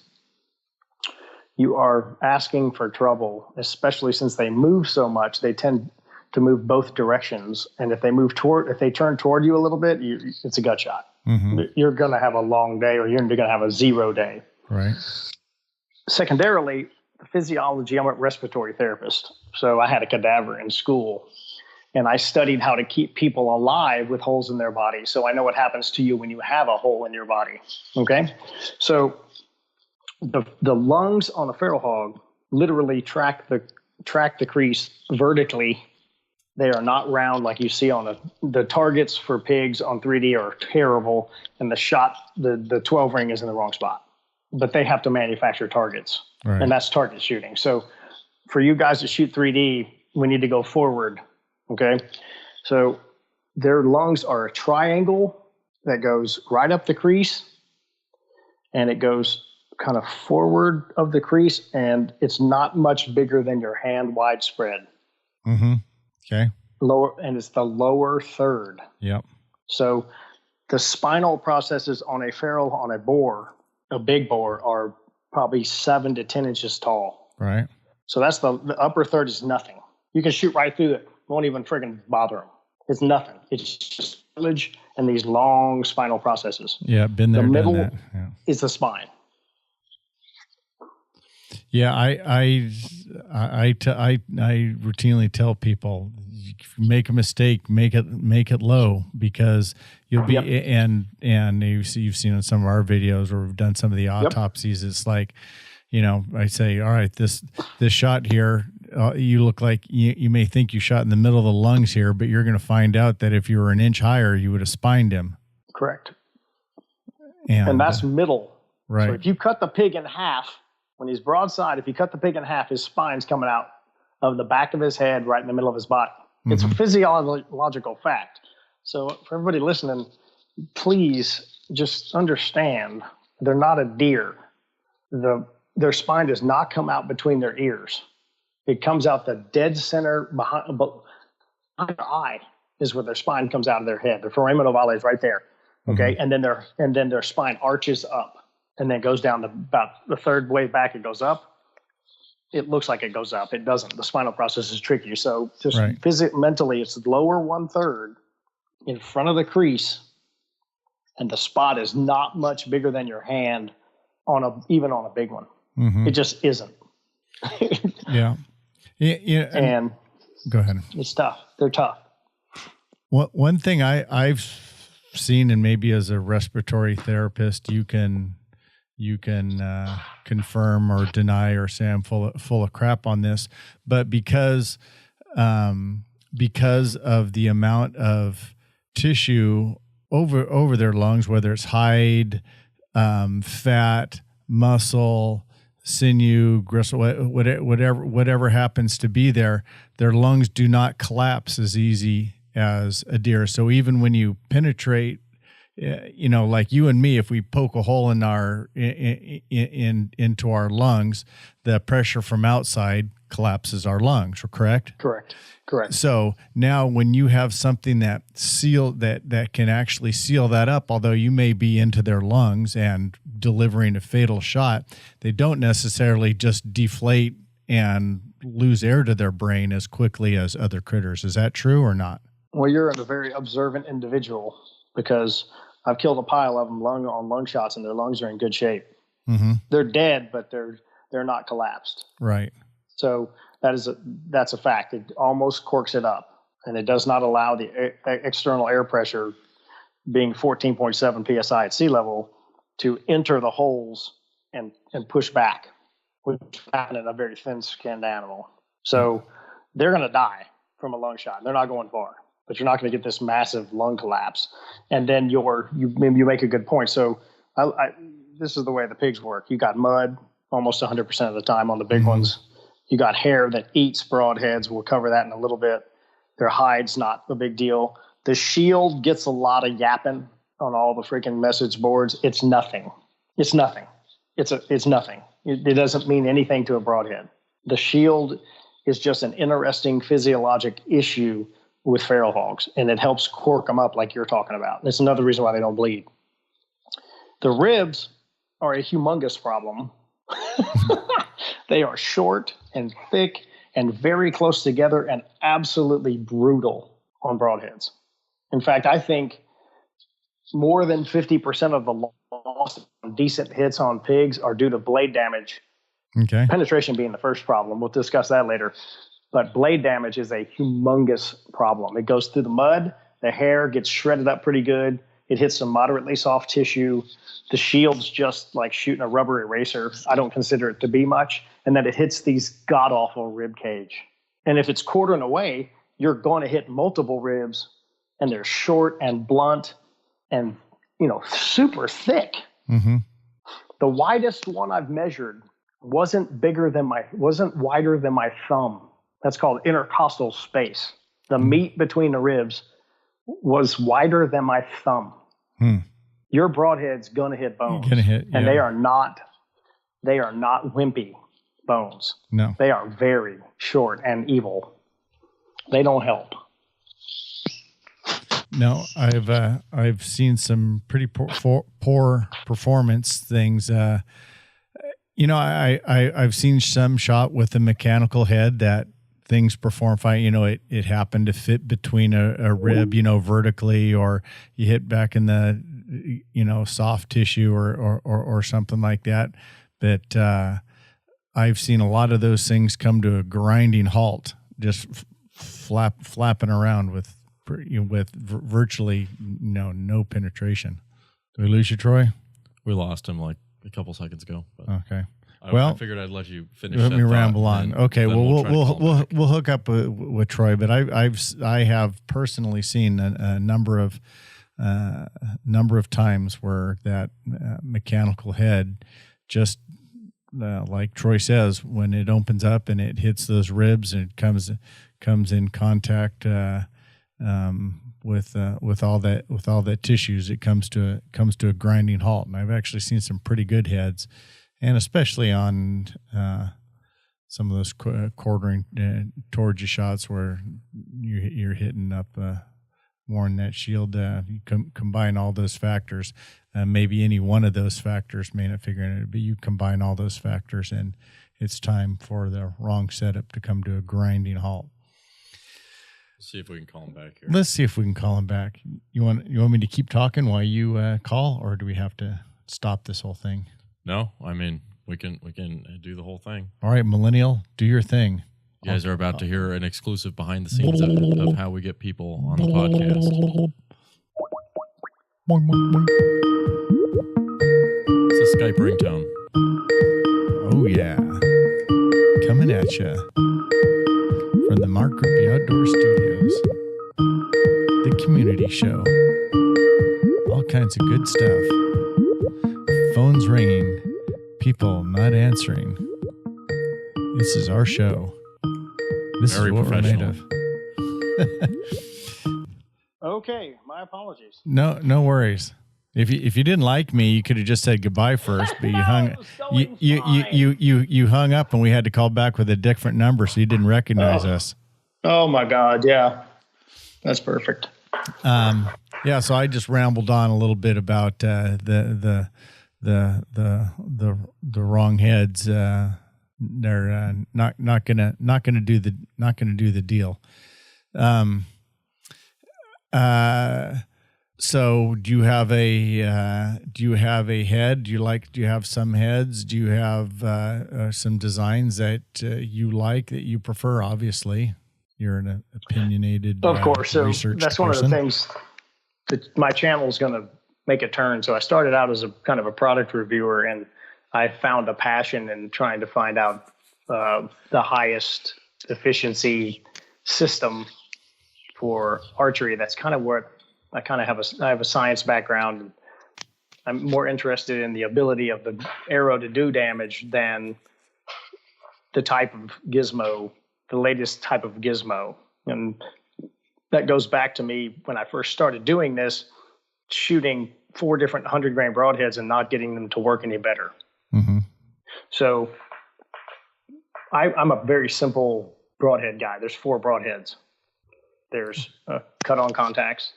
Speaker 2: you are asking for trouble, especially since they move so much. They tend to move both directions. And if they turn toward you a little bit, it's a gut shot.
Speaker 5: Mm-hmm.
Speaker 2: You're going to have a long day, or you're going to have a 0 day.
Speaker 5: Right.
Speaker 2: Secondarily, the physiology, I'm a respiratory therapist. So I had a cadaver in school, and I studied how to keep people alive with holes in their body. So I know what happens to you when you have a hole in your body. Okay. So the lungs on a feral hog literally track the crease vertically. They are not round like you see on the targets for pigs on 3D are terrible. And the 12 ring is in the wrong spot, but they have to manufacture targets, right. And that's target shooting. So for you guys to shoot 3D, we need to go forward. Okay. So their lungs are a triangle that goes right up the crease, and it goes kind of forward of the crease, and it's not much bigger than your hand widespread.
Speaker 5: Mm-hmm. Okay.
Speaker 2: And it's the lower third.
Speaker 5: Yep.
Speaker 2: So the spinal processes on a boar, a big boar, are probably 7 to 10 inches tall.
Speaker 5: Right.
Speaker 2: So that's the upper third is nothing. You can shoot right through it. Won't even friggin' bother them. It's nothing. It's just cartilage and these long spinal processes.
Speaker 5: Yeah, been there.
Speaker 2: The middle
Speaker 5: done that. Yeah.
Speaker 2: is the spine.
Speaker 5: Yeah, I routinely tell people, if you make a mistake, make it low, because you'll be and you've seen on some of our videos where we've done some of the autopsies. It's like, I say, all right, this shot here, you look like you may think you shot in the middle of the lungs here, but you're going to find out that if you were an inch higher, you would have spined him.
Speaker 2: Correct.
Speaker 5: And
Speaker 2: that's middle.
Speaker 5: Right.
Speaker 2: So if you cut the pig in half, when he's broadside, if you cut the pig in half, his spine's coming out of the back of his head, right in the middle of his body. Mm-hmm. It's a physiological fact. So for everybody listening, please just understand they're not a deer. Their spine does not come out between their ears. It comes out the dead center behind their eye is where their spine comes out of their head. The foramen ovale is right there. Okay. Mm-hmm. And then their spine arches up and then goes down to about the third way back. It goes up. It looks like it goes up. It doesn't. The spinal process is tricky. So just mentally, it's the lower 1/3 in front of the crease. and the spot is not much bigger than your hand even on a big one.
Speaker 5: Mm-hmm.
Speaker 2: It just isn't.
Speaker 5: Yeah. Yeah.
Speaker 2: And
Speaker 5: go ahead.
Speaker 2: it's tough. They're tough.
Speaker 5: One thing I've seen, and maybe as a respiratory therapist, you can confirm or deny or say I'm full of crap on this, but because of the amount of tissue over their lungs, whether it's hide, fat, muscle, sinew, gristle, whatever happens to be there, their lungs do not collapse as easy as a deer. So even when you penetrate, like you and me, if we poke a hole in into our lungs, the pressure from outside collapses our lungs. Correct?
Speaker 2: Correct.
Speaker 5: So now when you have something that can actually seal that up, although you may be into their lungs and delivering a fatal shot, they don't necessarily just deflate and lose air to their brain as quickly as other critters. Is that true or not?
Speaker 2: Well, you're a very observant individual, because I've killed a pile of them on lung shots, and their lungs are in good shape.
Speaker 5: Mm-hmm.
Speaker 2: They're dead, but they're not collapsed.
Speaker 5: Right.
Speaker 2: So that's a fact. It almost corks it up, and it does not allow the external air pressure, being 14.7 psi at sea level, to enter the holes and push back, which happen in a very thin-skinned animal. So they're going to die from a lung shot. They're not going far, but you're not going to get this massive lung collapse. And then you make a good point. So this is the way the pigs work. You got mud almost 100% of the time on the big ones. You got hair that eats broadheads. We'll cover that in a little bit. Their hide's not a big deal. The shield gets a lot of yapping on all the freaking message boards. It's nothing. It's nothing. It's nothing. It doesn't mean anything to a broadhead. The shield is just an interesting physiologic issue with feral hogs, and it helps cork them up like you're talking about. That's another reason why they don't bleed. The ribs are a humongous problem. They are short and thick and very close together and absolutely brutal on broadheads. In fact, I think more than 50% of the loss on decent hits on pigs are due to blade damage.
Speaker 5: Okay.
Speaker 2: Penetration being the first problem. We'll discuss that later. But blade damage is a humongous problem. It goes through the mud. The hair gets shredded up pretty good. It hits some moderately soft tissue. The shield's just like shooting a rubber eraser. I don't consider it to be much. And then it hits these god-awful rib cage. And if it's quartering away, you're going to hit multiple ribs, and they're short and blunt and, super thick.
Speaker 5: Mm-hmm.
Speaker 2: The widest one I've measured wasn't wider than my thumb. That's called intercostal space. The meat between the ribs was wider than my thumb. Your broadhead's gonna hit bones. And they are not wimpy bones.
Speaker 5: No.
Speaker 2: They are very short and evil. They don't help.
Speaker 5: No, I've seen some pretty poor performance things. I've seen some shot with a mechanical head that things perform fine. It happened to fit between a rib, vertically, or you hit back in the, soft tissue or something like that. But I've seen a lot of those things come to a grinding halt, just flapping around with virtually no penetration. Did we lose you, Troy?
Speaker 6: We lost him like a couple seconds ago. But
Speaker 5: okay.
Speaker 6: I figured I'd let you finish.
Speaker 5: Let me ramble on.
Speaker 6: Then,
Speaker 5: okay.
Speaker 6: then
Speaker 5: We'll hook up with Troy, but I have personally seen a number of times where that mechanical head just like Troy says, when it opens up and it hits those ribs and it comes in contact with all that tissues, it comes to a grinding halt. And I've actually seen some pretty good heads, and especially on some of those quartering towards you shots where you're hitting up more in that shield. You combine all those factors. Maybe any one of those factors may not figure it out, but you combine all those factors, and it's time for the wrong setup to come to a grinding halt.
Speaker 6: See if we can call him back here.
Speaker 5: Let's see if we can call him back. You want me to keep talking while you call, or do we have to stop this whole thing?
Speaker 6: No, I mean we can do the whole thing.
Speaker 5: All right, Millennial, do your thing.
Speaker 6: You guys are about to hear an exclusive behind the scenes of how we get people on the podcast. It's a Skype ringtone.
Speaker 5: Oh yeah, coming at you from the Mark Grippy Outdoor Studios, the community show. All kinds of good stuff. Phones ringing, people not answering. This is our show. This
Speaker 6: Very
Speaker 5: is what we're made
Speaker 6: professional.
Speaker 5: of.
Speaker 2: Okay, my apologies.
Speaker 5: No worries. If you didn't like me, you could have just said goodbye first, but you hung you hung up, and we had to call back with a different number, so you didn't recognize us.
Speaker 2: Oh my God, yeah, that's perfect.
Speaker 5: Yeah, so I just rambled on a little bit about the wrong heads. They're not gonna do the deal. So do you have a head? Do you have some heads? Do you have some designs that you like, that you prefer? Obviously, you're an opinionated,
Speaker 2: of course. So
Speaker 5: research
Speaker 2: that's
Speaker 5: person.
Speaker 2: one of the things that my channel is going to make a turn. So I started out as a kind of a product reviewer, and I found a passion in trying to find out the highest efficiency system for archery. That's kind of where I kind of have a science background, and I'm more interested in the ability of the arrow to do damage than the type of gizmo, the latest type of gizmo. And that goes back to me when I first started doing this, shooting 4 different 100-grain broadheads and not getting them to work any better.
Speaker 5: Mm-hmm.
Speaker 2: So I'm a very simple broadhead guy. There's 4 broadheads. There's cut-on contacts.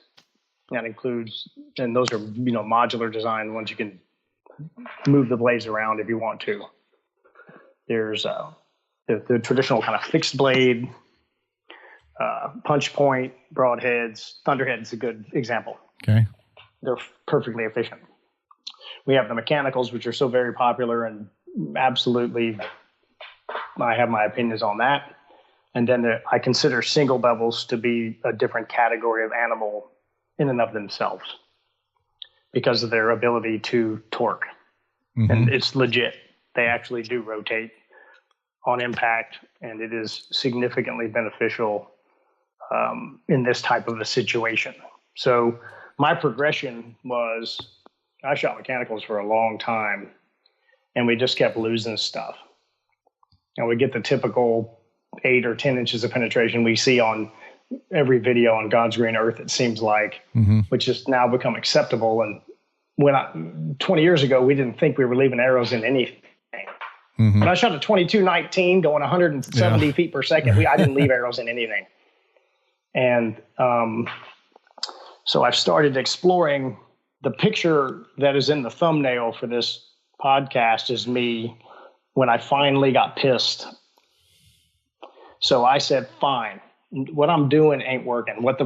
Speaker 2: That includes, and those are, modular design, ones you can move the blades around if you want to. There's the traditional kind of fixed blade, punch point broadheads. Thunderhead's a good example.
Speaker 5: Okay.
Speaker 2: They're perfectly efficient. We have the mechanicals, which are so very popular, and absolutely, I have my opinions on that. And then I consider single bevels to be a different category of animal in and of themselves because of their ability to torque.
Speaker 5: Mm-hmm.
Speaker 2: And it's legit. They actually do rotate on impact, and it is significantly beneficial in this type of a situation. So my progression was, I shot mechanicals for a long time, and we just kept losing stuff. And we get the typical 8 or 10 inches of penetration we see on every video on God's green earth, it seems like,
Speaker 5: Mm-hmm.
Speaker 2: which has now become acceptable. And 20 years ago, we didn't think we were leaving arrows in anything.
Speaker 5: Mm-hmm.
Speaker 2: When I shot a 22-19 going 170 feet per second, I didn't leave arrows in anything. And so I've started exploring. The picture that is in the thumbnail for this podcast is me when I finally got pissed. So I said, fine, what I'm doing ain't working. What the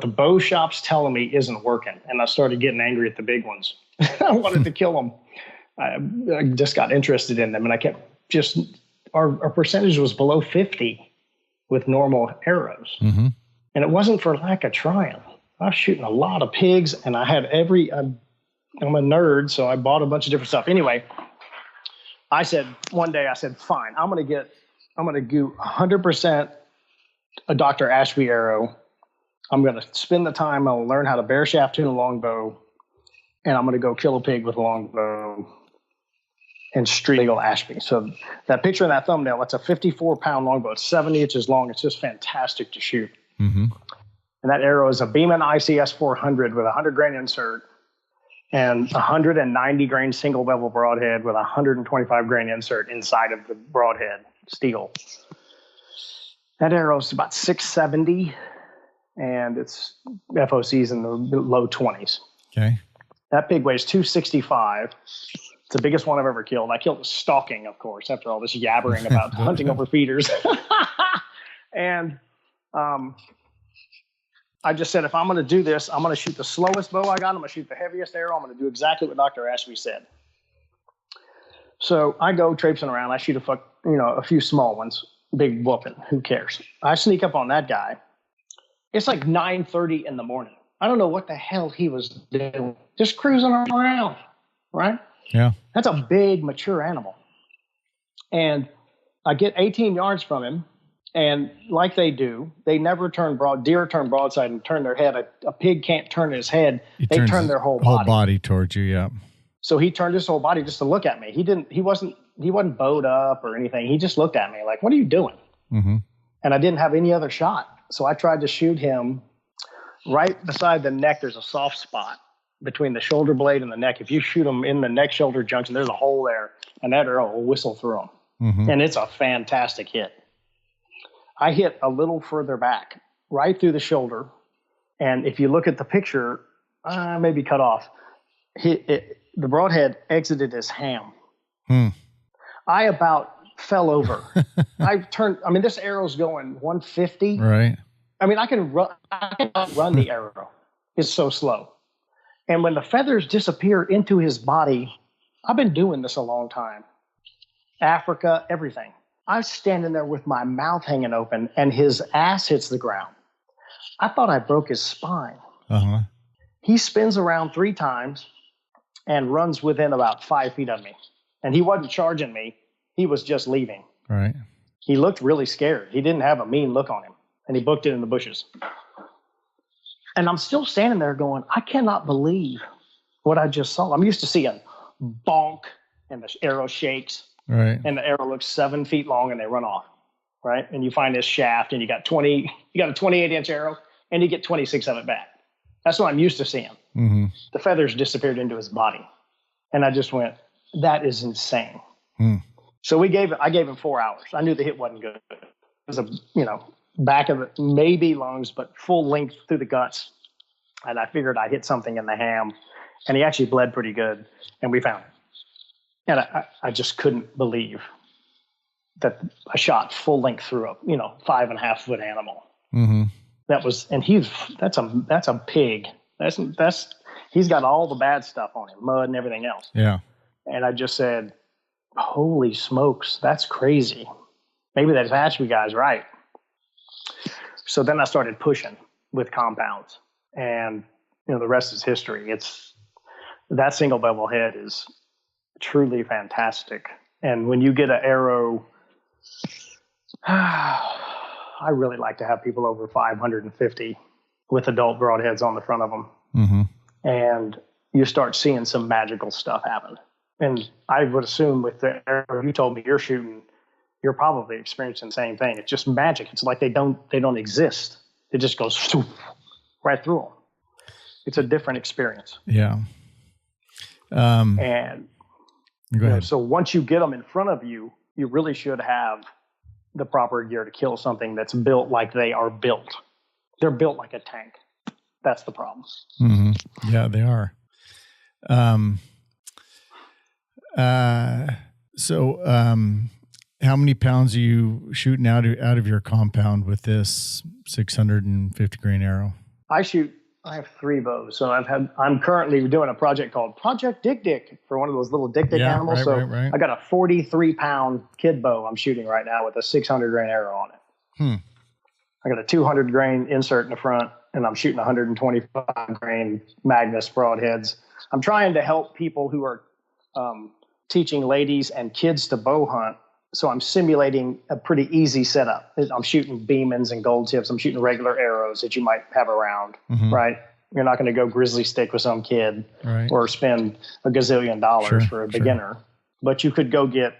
Speaker 2: bow shop's telling me isn't working. And I started getting angry at the big ones. I wanted to kill them. I just got interested in them, and I kept our percentage was below 50 with normal arrows.
Speaker 5: Mm-hmm.
Speaker 2: And it wasn't for lack of trying. I was shooting a lot of pigs, and I had I'm a nerd, so I bought a bunch of different stuff. Anyway, one day I said, fine, I'm going to do 100% a Dr. Ashby arrow. I'm going to spend the time. I'll learn how to bare shaft tune a longbow, and I'm going to go kill a pig with a longbow and street legal Ashby. So that picture in that thumbnail, that's a 54-pound longbow. It's 70 inches long. It's just fantastic to shoot.
Speaker 5: Mm-hmm.
Speaker 2: And that arrow is a Beeman ICS 400 with a 100-grain insert and 190-grain single bevel broadhead with a 125-grain insert inside of the broadhead steel. That arrow is about 670, and its FOC's in the low 20s.
Speaker 5: Okay.
Speaker 2: That pig weighs 265. It's the biggest one I've ever killed. I killed it stalking, of course, after all this yabbering about hunting over feeders. And I just said, if I'm going to do this, I'm going to shoot the slowest bow I got. I'm going to shoot the heaviest arrow. I'm going to do exactly what Dr. Ashby said. So I go traipsing around. I shoot a few small ones, big whooping. Who cares? I sneak up on that guy. It's like 9:30 in the morning. I don't know what the hell he was doing. Just cruising around, right?
Speaker 5: Yeah.
Speaker 2: That's a big, mature animal. And I get 18 yards from him. And like they do, they never turn deer turn broadside and turn their head. A pig can't turn his head. They turn their whole
Speaker 5: body towards you. Yeah.
Speaker 2: So he turned his whole body just to look at me. He wasn't bowed up or anything. He just looked at me like, what are you doing?
Speaker 5: Mm-hmm.
Speaker 2: And I didn't have any other shot. So I tried to shoot him right beside the neck. There's a soft spot between the shoulder blade and the neck. If you shoot him in the neck shoulder junction, there's a hole there, and that arrow will whistle through him. Mm-hmm. And it's a fantastic hit. I hit a little further back, right through the shoulder. And if you look at the picture, maybe cut off, the broadhead exited his ham. I about fell over. This arrow's going 150.
Speaker 5: Right.
Speaker 2: I can run the arrow. It's so slow. And when the feathers disappear into his body, I've been doing this a long time. Africa, everything. I was standing there with my mouth hanging open, and his ass hits the ground. I thought I broke his spine.
Speaker 5: Uh-huh.
Speaker 2: He spins around 3 times and runs within about 5 feet of me. And he wasn't charging me. He was just leaving.
Speaker 5: Right.
Speaker 2: He looked really scared. He didn't have a mean look on him. And he booked it in the bushes. And I'm still standing there going, I cannot believe what I just saw. I'm used to seeing bonk and the arrow shakes.
Speaker 5: Right.
Speaker 2: And the arrow looks 7 feet long and they run off. Right. And you find this shaft and you got a 28-inch arrow and you get 26 of it back. That's what I'm used to seeing.
Speaker 5: Mm-hmm.
Speaker 2: The feathers disappeared into his body. And I just went, that is insane. So I gave him 4 hours. I knew the hit wasn't good. It was back of it, maybe lungs, but full length through the guts. And I figured I hit something in the ham, and he actually bled pretty good, and we found it. And I just couldn't believe that I shot full length through a 5.5 foot animal.
Speaker 5: Mm-hmm.
Speaker 2: That's a pig. He's got all the bad stuff on him, mud and everything else.
Speaker 5: Yeah.
Speaker 2: And I just said, holy smokes, that's crazy. Maybe that Ashby guy's right. So then I started pushing with compounds, and the rest is history. That single bevel head is truly fantastic. And when you get an arrow, I really like to have people over 550 with adult broadheads on the front of them.
Speaker 5: Mm-hmm.
Speaker 2: And you start seeing some magical stuff happen. And I would assume with the arrow you told me you're shooting, you're probably experiencing the same thing. It's just magic. It's like they don't exist. It just goes right through them. It's a different experience.
Speaker 5: Yeah.
Speaker 2: And
Speaker 5: go ahead.
Speaker 2: So once you get them in front of you, you really should have the proper gear to kill something that's built like they are built. They're built like a tank. That's the problem.
Speaker 5: Mm-hmm. Yeah, they are. How many pounds are you shooting out of your compound with this 650 grain arrow?
Speaker 2: I have 3 bows. So I'm currently doing a project called Project Dick for one of those little dick animals.
Speaker 5: Right.
Speaker 2: I got a 43-pound kid bow I'm shooting right now with a 600 grain arrow on it. I got a 200 grain insert in the front, and I'm shooting 125 grain Magnus broadheads. I'm trying to help people who are teaching ladies and kids to bow hunt. So I'm simulating a pretty easy setup. I'm shooting Beemans and gold tips. I'm shooting regular arrows that you might have around, right? You're not going to go grizzly stick with some kid or spend a gazillion dollars for a beginner. But you could go get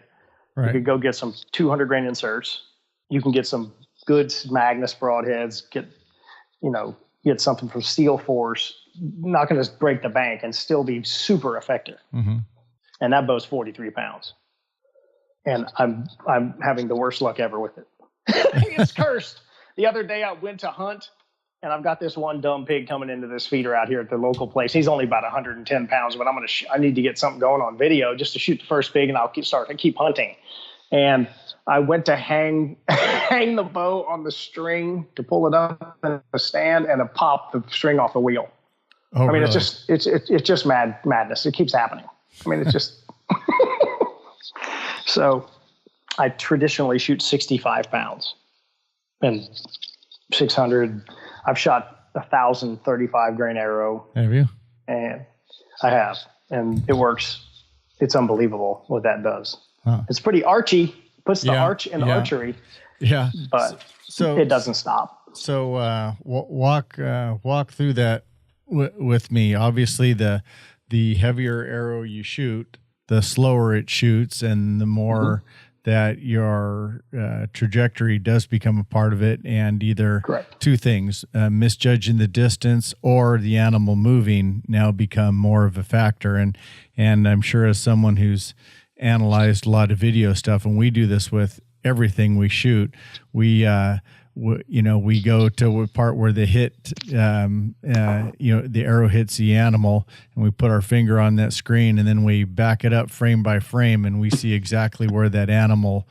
Speaker 2: some 200 grain inserts. You can get some good Magnus broadheads. Get something from Steel Force. Not going to break the bank and still be super effective.
Speaker 5: Mm-hmm.
Speaker 2: And that bow's 43 pounds. And I'm having the worst luck ever with it. It's cursed. The other day I went to hunt, and I've got this one dumb pig coming into this feeder out here at the local place. He's only about 110 pounds, but I need to get something going on video just to shoot the first pig, and I'll keep hunting. And I went to hang the bow on the string to pull it up in a stand, and it popped the string off the wheel.
Speaker 5: Oh,
Speaker 2: I mean,
Speaker 5: really?
Speaker 2: it's just madness. It keeps happening. I mean, it's just so. I traditionally shoot 65 pounds and 600. I've shot 1,035 grain arrow.
Speaker 5: Have you?
Speaker 2: And I have, and it works. It's unbelievable what that does.
Speaker 5: Huh.
Speaker 2: It's pretty archy. Puts the
Speaker 5: Yeah,
Speaker 2: arch in
Speaker 5: yeah.
Speaker 2: archery,
Speaker 5: Yeah.
Speaker 2: but
Speaker 5: So
Speaker 2: it doesn't stop.
Speaker 5: So walk through that with me. Obviously, the heavier arrow you shoot, the slower it shoots, and the more that your trajectory does become a part of it. And either
Speaker 2: Correct.
Speaker 5: two things: misjudging the distance or the animal moving now become more of a factor. And I'm sure as someone who's analyzed a lot of video stuff, and we do this with everything we shoot, we go to a part where the hit, the arrow hits the animal, and we put our finger on that screen, and then we back it up frame by frame, and we see exactly where that animal,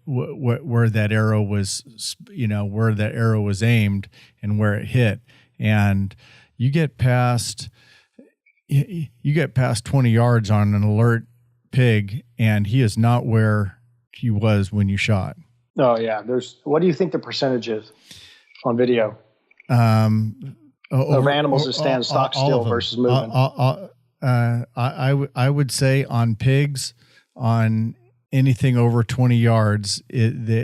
Speaker 5: where that arrow was, where that arrow was aimed and where it hit. And you get past 20 yards on an alert pig, and he is not where he was when you shot.
Speaker 2: Oh yeah. What do you think the percentage is on video of animals that stand stock still versus moving?
Speaker 5: I would say on pigs, on anything over 20 yards, there's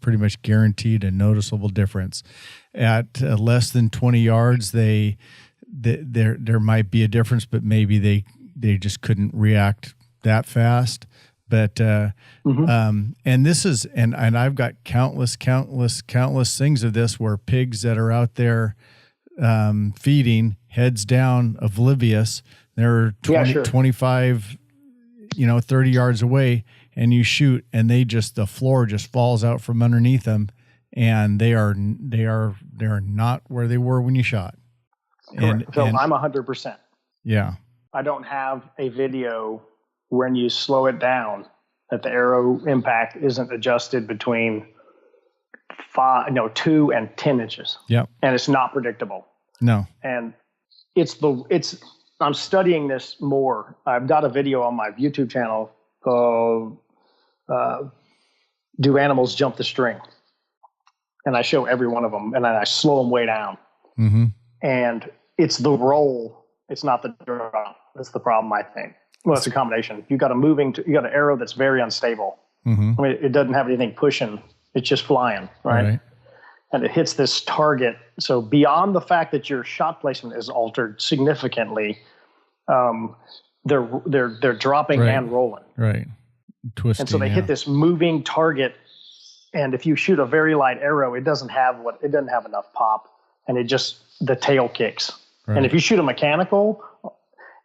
Speaker 5: pretty much guaranteed a noticeable difference. At less than 20 yards, there might be a difference, but maybe they just couldn't react that fast. But and this is and I've got countless things of this where pigs that are out there feeding, heads down, oblivious, they're 25 30 yards away, and you shoot, and the floor just falls out from underneath them, and they are not where they were when you shot.
Speaker 2: I'm 100%.
Speaker 5: Yeah.
Speaker 2: I don't have a video when you slow it down that the arrow impact isn't adjusted between 2 and 10 inches.
Speaker 5: Yep.
Speaker 2: And it's not predictable.
Speaker 5: No.
Speaker 2: And I'm studying this more. I've got a video on my YouTube channel called Do Animals Jump the String? And I show every one of them, and then I slow them way down.
Speaker 5: Mm-hmm.
Speaker 2: And it's the roll. It's not the drop. That's the problem, I think. Well, it's a combination. You got an arrow that's very unstable.
Speaker 5: Mm-hmm.
Speaker 2: I mean, it doesn't have anything pushing. It's just flying, right? And it hits this target. So beyond the fact that your shot placement is altered significantly, they're dropping and rolling.
Speaker 5: Right. Twisting.
Speaker 2: And so they hit this moving target. And if you shoot a very light arrow, it doesn't have enough pop, and the tail kicks. Right. And if you shoot a mechanical,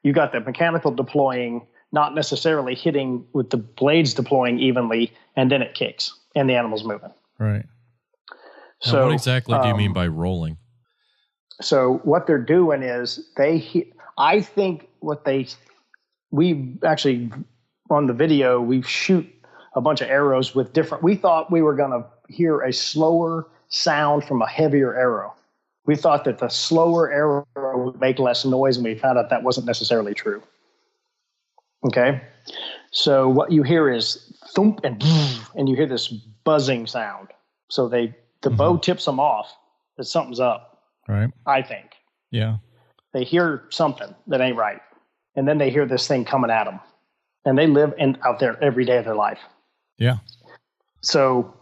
Speaker 2: you got the mechanical deploying, not necessarily hitting with the blades deploying evenly, and then it kicks and the animal's moving.
Speaker 5: Right.
Speaker 6: So now what exactly do you mean by rolling?
Speaker 2: So what they're doing is I think we actually on the video, we shoot a bunch of arrows with different, we thought we were going to hear a slower sound from a heavier arrow. We thought that the slower arrow would make less noise, and we found out that wasn't necessarily true. Okay? So what you hear is thump and you hear this buzzing sound. So the bow tips them off that something's up.
Speaker 5: Right.
Speaker 2: I think.
Speaker 5: Yeah.
Speaker 2: They hear something that ain't right. And then they hear this thing coming at them. And they live out there every day of their life.
Speaker 5: Yeah.
Speaker 2: So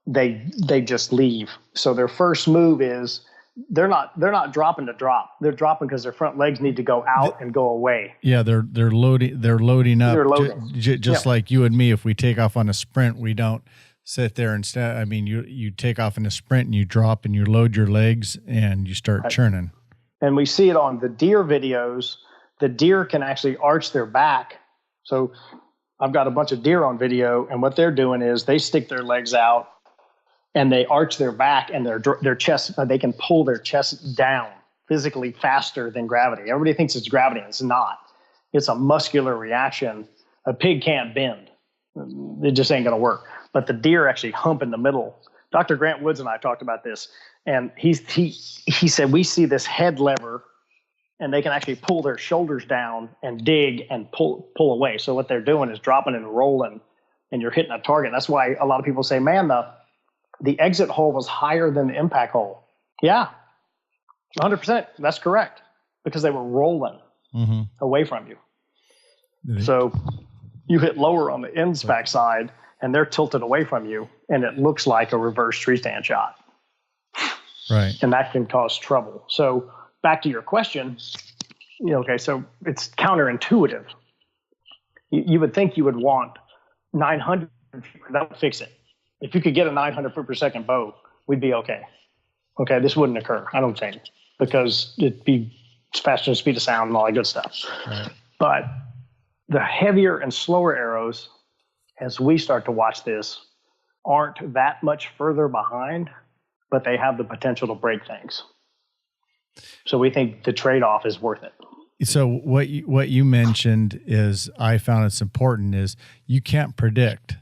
Speaker 2: they just leave. So their first move is they're not dropping to drop. They're dropping because their front legs need to go out and go away.
Speaker 5: Yeah, they're loading. They're loading up.
Speaker 2: They're loading.
Speaker 5: Just like you and me. If we take off on a sprint, we don't sit there instead. I mean, you take off in a sprint and you drop and you load your legs and you start churning.
Speaker 2: And we see it on the deer videos. The deer can actually arch their back. So I've got a bunch of deer on video, and what they're doing is they stick their legs out and they arch their back, and their chest, they can pull their chest down physically faster than gravity. Everybody thinks it's gravity, and it's not. It's a muscular reaction. A pig can't bend. It just ain't going to work. But the deer actually hump in the middle. Dr. Grant Woods and I talked about this, and he said we see this head lever, and they can actually pull their shoulders down and dig and pull away. So what they're doing is dropping and rolling, and you're hitting a target. That's why a lot of people say, man, the exit hole was higher than the impact hole. Yeah, 100%. That's correct, because they were rolling away from you. So you hit lower on the ends back side, and they're tilted away from you, and it looks like a reverse tree stand shot.
Speaker 5: Right.
Speaker 2: And that can cause trouble. So back to your question, okay, so it's counterintuitive. You would think you would want 900, that would fix it. If you could get a 900 foot per second bow, we'd be okay. Okay, this wouldn't occur, I don't think, because it'd be faster than speed of sound and all that good stuff.
Speaker 5: Right.
Speaker 2: But the heavier and slower arrows, as we start to watch this, aren't that much further behind, but they have the potential to break things. So we think the trade-off is worth it.
Speaker 5: So what you mentioned is, I found it's important, is you can't predict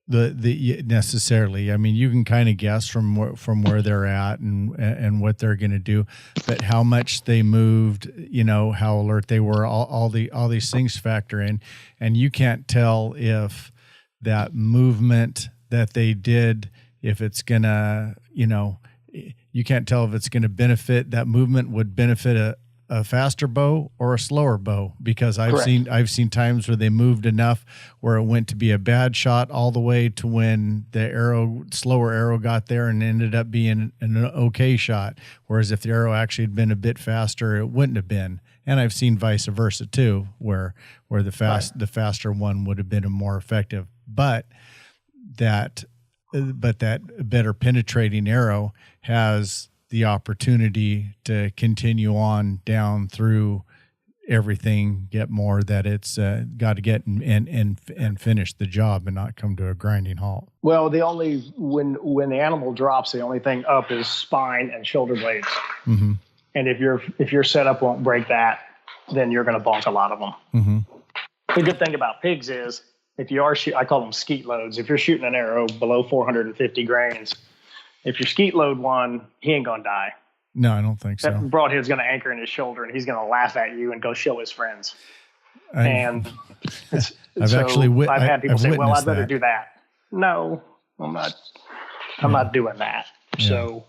Speaker 5: the necessarily. I mean, you can kind of guess from where they're at and what they're going to do, but how much they moved, how alert they were, all these things factor in, and you can't tell if that movement that they did, if it's gonna, you can't tell if it's going to benefit, that movement would benefit a faster bow or a slower bow, because I've seen times where they moved enough where it went to be a bad shot all the way to when the slower arrow got there and ended up being an okay shot. Whereas if the arrow actually had been a bit faster, it wouldn't have been. And I've seen vice versa too, where the faster one would have been a more effective. But that better penetrating arrow has the opportunity to continue on down through everything, get more that it's got to get and finish the job and not come to a grinding halt.
Speaker 2: Well, when the animal drops, the only thing up is spine and shoulder blades. Mm-hmm. And if your setup won't break that, then you're going to bonk a lot of them. Mm-hmm. The good thing about pigs is, if you are I call them skeet loads. If you're shooting an arrow below 450 grains, if you skeet load one, he ain't going to die.
Speaker 5: No, I don't think so.
Speaker 2: That broadhead's going to anchor in his shoulder, and he's going to laugh at you and go show his friends. I've had people say, well, I'd better do that. No, I'm not. I'm not doing that. Yeah. So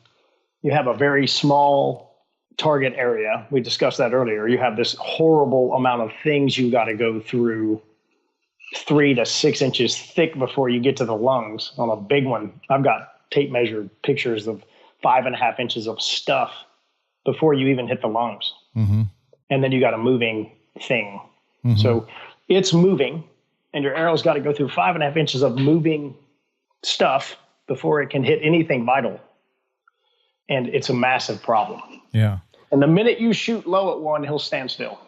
Speaker 2: you have a very small target area. We discussed that earlier. You have this horrible amount of things you got to go through, 3 to 6 inches thick before you get to the lungs. On a big one, I've got tape measured pictures of 5.5 inches of stuff before you even hit the lungs. Mm-hmm. And then you got a moving thing. Mm-hmm. So it's moving, and your arrow's got to go through 5.5 inches of moving stuff before it can hit anything vital. And it's a massive problem.
Speaker 5: Yeah.
Speaker 2: And the minute you shoot low at one, he'll stand still.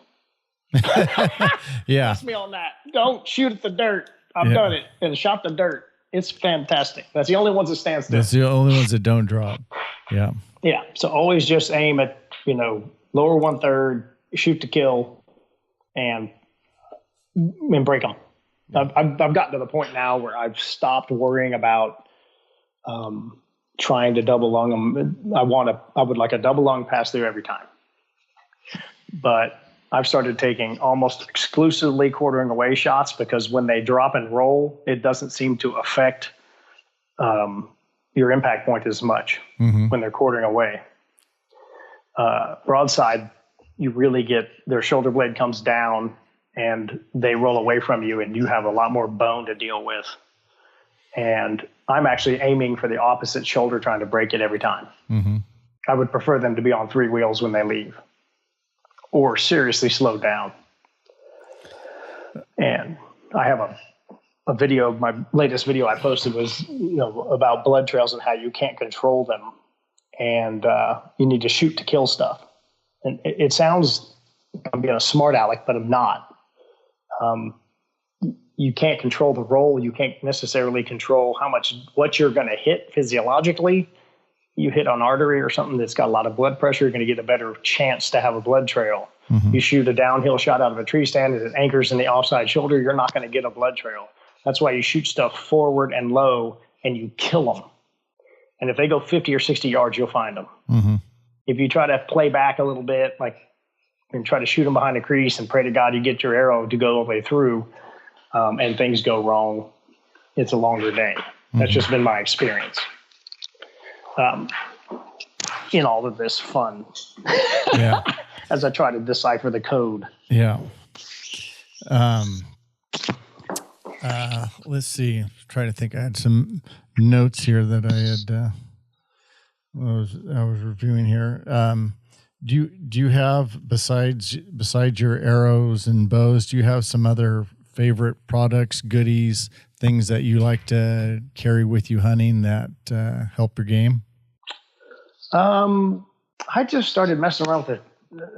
Speaker 5: Yeah.
Speaker 2: Trust me on that. Don't shoot at the dirt. I've done it and shot the dirt. It's fantastic. That's the only ones that stand still.
Speaker 5: That's the only ones that don't drop. Yeah.
Speaker 2: Yeah. So always just aim at, lower 1/3, shoot to kill, and break them. I've gotten to the point now where I've stopped worrying about trying to double lung them. I would like a double lung pass through every time. But I've started taking almost exclusively quartering away shots, because when they drop and roll, it doesn't seem to affect your impact point as much when they're quartering away. Broadside, you really get their shoulder blade comes down and they roll away from you, and you have a lot more bone to deal with. And I'm actually aiming for the opposite shoulder, trying to break it every time. Mm-hmm. I would prefer them to be on 3 wheels when they leave, or seriously slowed down. And I have a video, my latest video I posted was, about blood trails and how you can't control them. And you need to shoot to kill stuff. And it sounds, I'm being a smart aleck, but I'm not. You can't control the roll. You can't necessarily control what you're going to hit physiologically. You hit on artery or something that's got a lot of blood pressure, you're going to get a better chance to have a blood trail. You shoot a downhill shot out of a tree stand and it anchors in the offside shoulder, you're not going to get a blood trail. That's why you shoot stuff forward and low and you kill them. And if they go 50 or 60 yards, you'll find them. If you try to play back a little bit, and try to shoot them behind the crease and pray to God you get your arrow to go all the way through, and things go wrong, it's a longer day. That's just been my experience. In all of this fun.
Speaker 5: Yeah.
Speaker 2: As I try to decipher the code.
Speaker 5: Yeah. Let's see. Try to think. I had some notes here that I had. I was reviewing here. Do you have besides your arrows and bows? Do you have some other favorite products, goodies, things that you like to carry with you hunting that help your game?
Speaker 2: I just started messing around with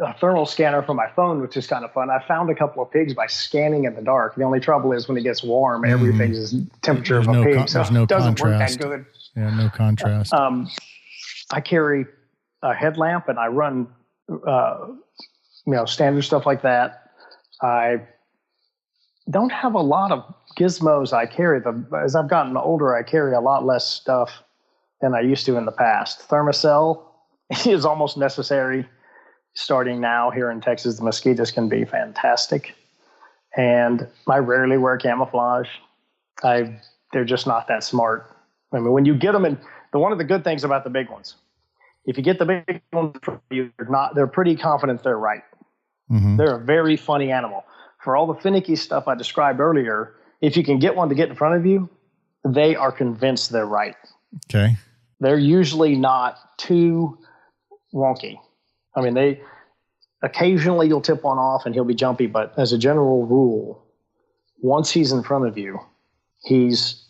Speaker 2: a thermal scanner for my phone, which is kind of fun. I found a couple of pigs by scanning in the dark. The only trouble is when it gets warm, everything's temperature of a pig, so it doesn't work that good.
Speaker 5: Yeah, no contrast.
Speaker 2: I carry a headlamp and I run, standard stuff like that. I don't have a lot of gizmos I carry. As I've gotten older, I carry a lot less stuff than I used to in the past. Thermacell is almost necessary. Starting now here in Texas, the mosquitoes can be fantastic. And I rarely wear camouflage. They're just not that smart. I mean, when you get them in, one of the good things about the big ones, if you get the big ones, they're pretty confident they're right. They're a very funny animal. For all the finicky stuff I described earlier, if you can get one to get in front of you, they are convinced they're right.
Speaker 5: Okay.
Speaker 2: They're usually not too wonky. I mean, occasionally you'll tip one off and he'll be jumpy, but as a general rule, once he's in front of you, he's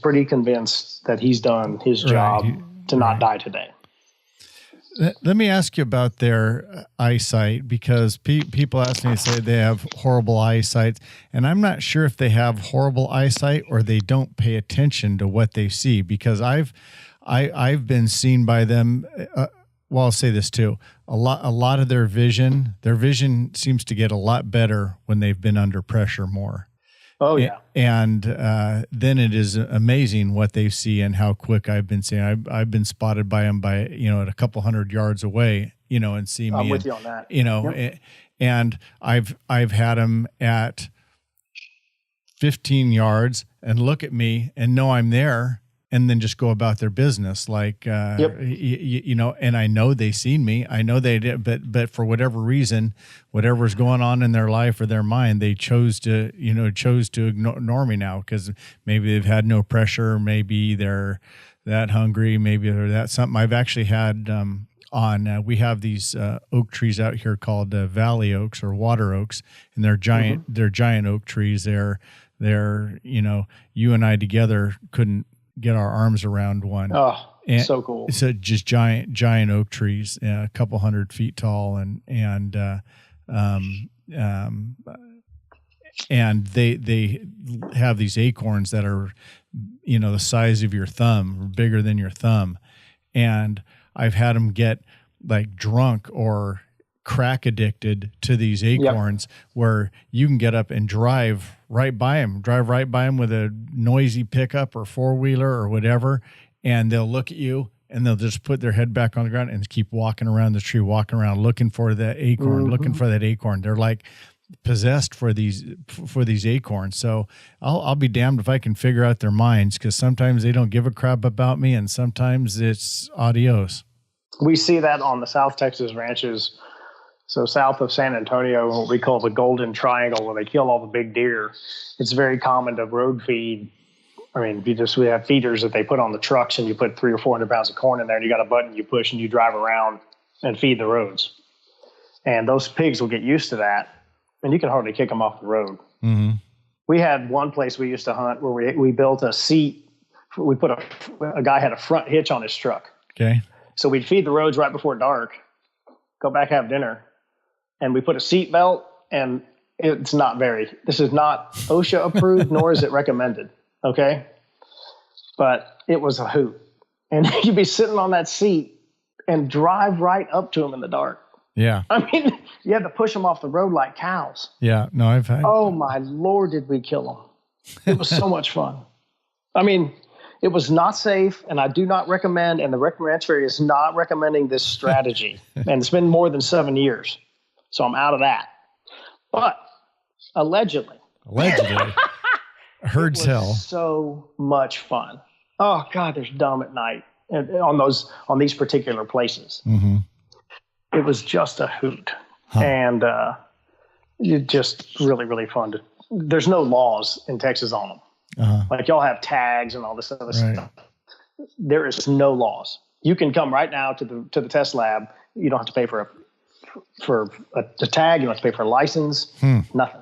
Speaker 2: pretty convinced that he's done his job to not die today.
Speaker 5: Let me ask you about their eyesight, because people ask me, say they have horrible eyesight, and I'm not sure if they have horrible eyesight or they don't pay attention to what they see, because I've been seen by them. Well, I'll say this too. A lot of their vision seems to get a lot better when they've been under pressure more.
Speaker 2: Oh yeah.
Speaker 5: And then it is amazing what they see and how quick I've been seeing. I've been spotted by them at a couple 100 yards away, and see me.
Speaker 2: I'm with you on that.
Speaker 5: Yep. And I've had them at 15 yards and look at me and know I'm there, and then just go about their business. And I know they seen me. I know they did, but for whatever reason, whatever's going on in their life or their mind, they chose to ignore me now, because maybe they've had no pressure. Maybe they're that hungry. Maybe they're that something. I've actually had, we have these oak trees out here called valley oaks or water oaks, and they're giant, they're giant oak trees. They're, you and I together couldn't get our arms around one. Oh,
Speaker 2: so cool.
Speaker 5: So just giant oak trees, a couple 100 feet tall, and they have these acorns that are, the size of your thumb, bigger than your thumb. And I've had them get like drunk or crack addicted to these acorns, where you can get up and drive right by them with a noisy pickup or four-wheeler or whatever, and they'll look at you and they'll just put their head back on the ground and keep walking around the tree, looking for that acorn, They're like possessed for these acorns. So I'll be damned if I can figure out their minds, because sometimes they don't give a crap about me and sometimes it's adios.
Speaker 2: We see that on the South Texas ranches. So south of San Antonio, what we call the Golden Triangle, where they kill all the big deer, it's very common to road feed. I mean, we have feeders that they put on the trucks, and you put 300 or 400 pounds of corn in there, and you got a button you push, and you drive around and feed the roads. And those pigs will get used to that, and you can hardly kick them off the road. Mm-hmm. We had one place we used to hunt where we built a seat. We put a guy had a front hitch on his truck.
Speaker 5: Okay.
Speaker 2: So we'd feed the roads right before dark, go back, have dinner. And we put a seat belt, and this is not OSHA approved, nor is it recommended. Okay. But it was a hoot. And you'd be sitting on that seat and drive right up to them in the dark.
Speaker 5: Yeah.
Speaker 2: I mean, you had to push them off the road like cows.
Speaker 5: Yeah. No, I've had.
Speaker 2: Oh my Lord, did we kill them? It was so much fun. I mean, it was not safe, and I do not recommend, and the recommendatory is not recommending this strategy. And it's been more than 7 years, so I'm out of that. But allegedly,
Speaker 5: Herd sell.
Speaker 2: So much fun. Oh God, there's dumb at night on these particular places.
Speaker 5: Mm-hmm.
Speaker 2: It was just a hoot, and it just really, really fun. There's no laws in Texas on them. Like y'all have tags and all this other stuff. There is no laws. You can come right now to the test lab. You don't have to pay for a tag. You don't have to pay for a license. Nothing.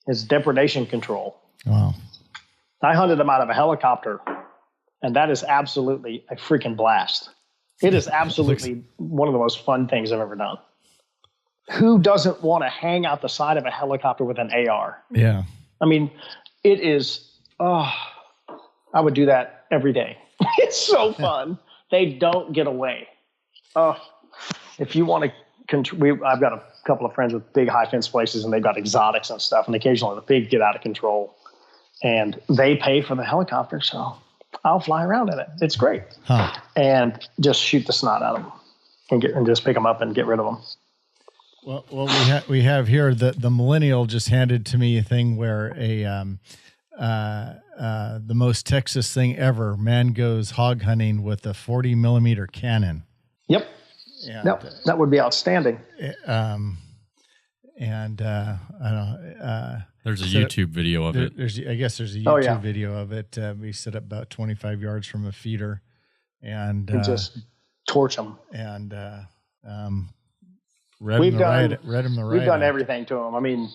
Speaker 2: It's depredation control.
Speaker 5: Wow.
Speaker 2: I hunted them out of a helicopter, and that is absolutely a freaking blast. It is absolutely one of the most fun things I've ever done. Who doesn't want to hang out the side of a helicopter with an AR?
Speaker 5: Yeah.
Speaker 2: I mean, it is, I would do that every day. It's so fun. They don't get away. If you want to, I've got a couple of friends with big high fence places, and they've got exotics and stuff, and occasionally the pigs get out of control, and they pay for the helicopter, so I'll fly around in it. It's great. And just shoot the snot out of them and just pick them up and get rid of them.
Speaker 5: Well, we have here the millennial just handed to me a thing where the most Texas thing ever. Man goes hog hunting with a 40 millimeter cannon.
Speaker 2: Yep.
Speaker 5: And,
Speaker 2: that would be outstanding.
Speaker 5: I don't know.
Speaker 6: There's a YouTube video of it.
Speaker 5: I guess there's a YouTube video of it. We set up about 25 yards from a feeder, and
Speaker 2: just torch them.
Speaker 5: And
Speaker 2: We've done everything to them. I mean,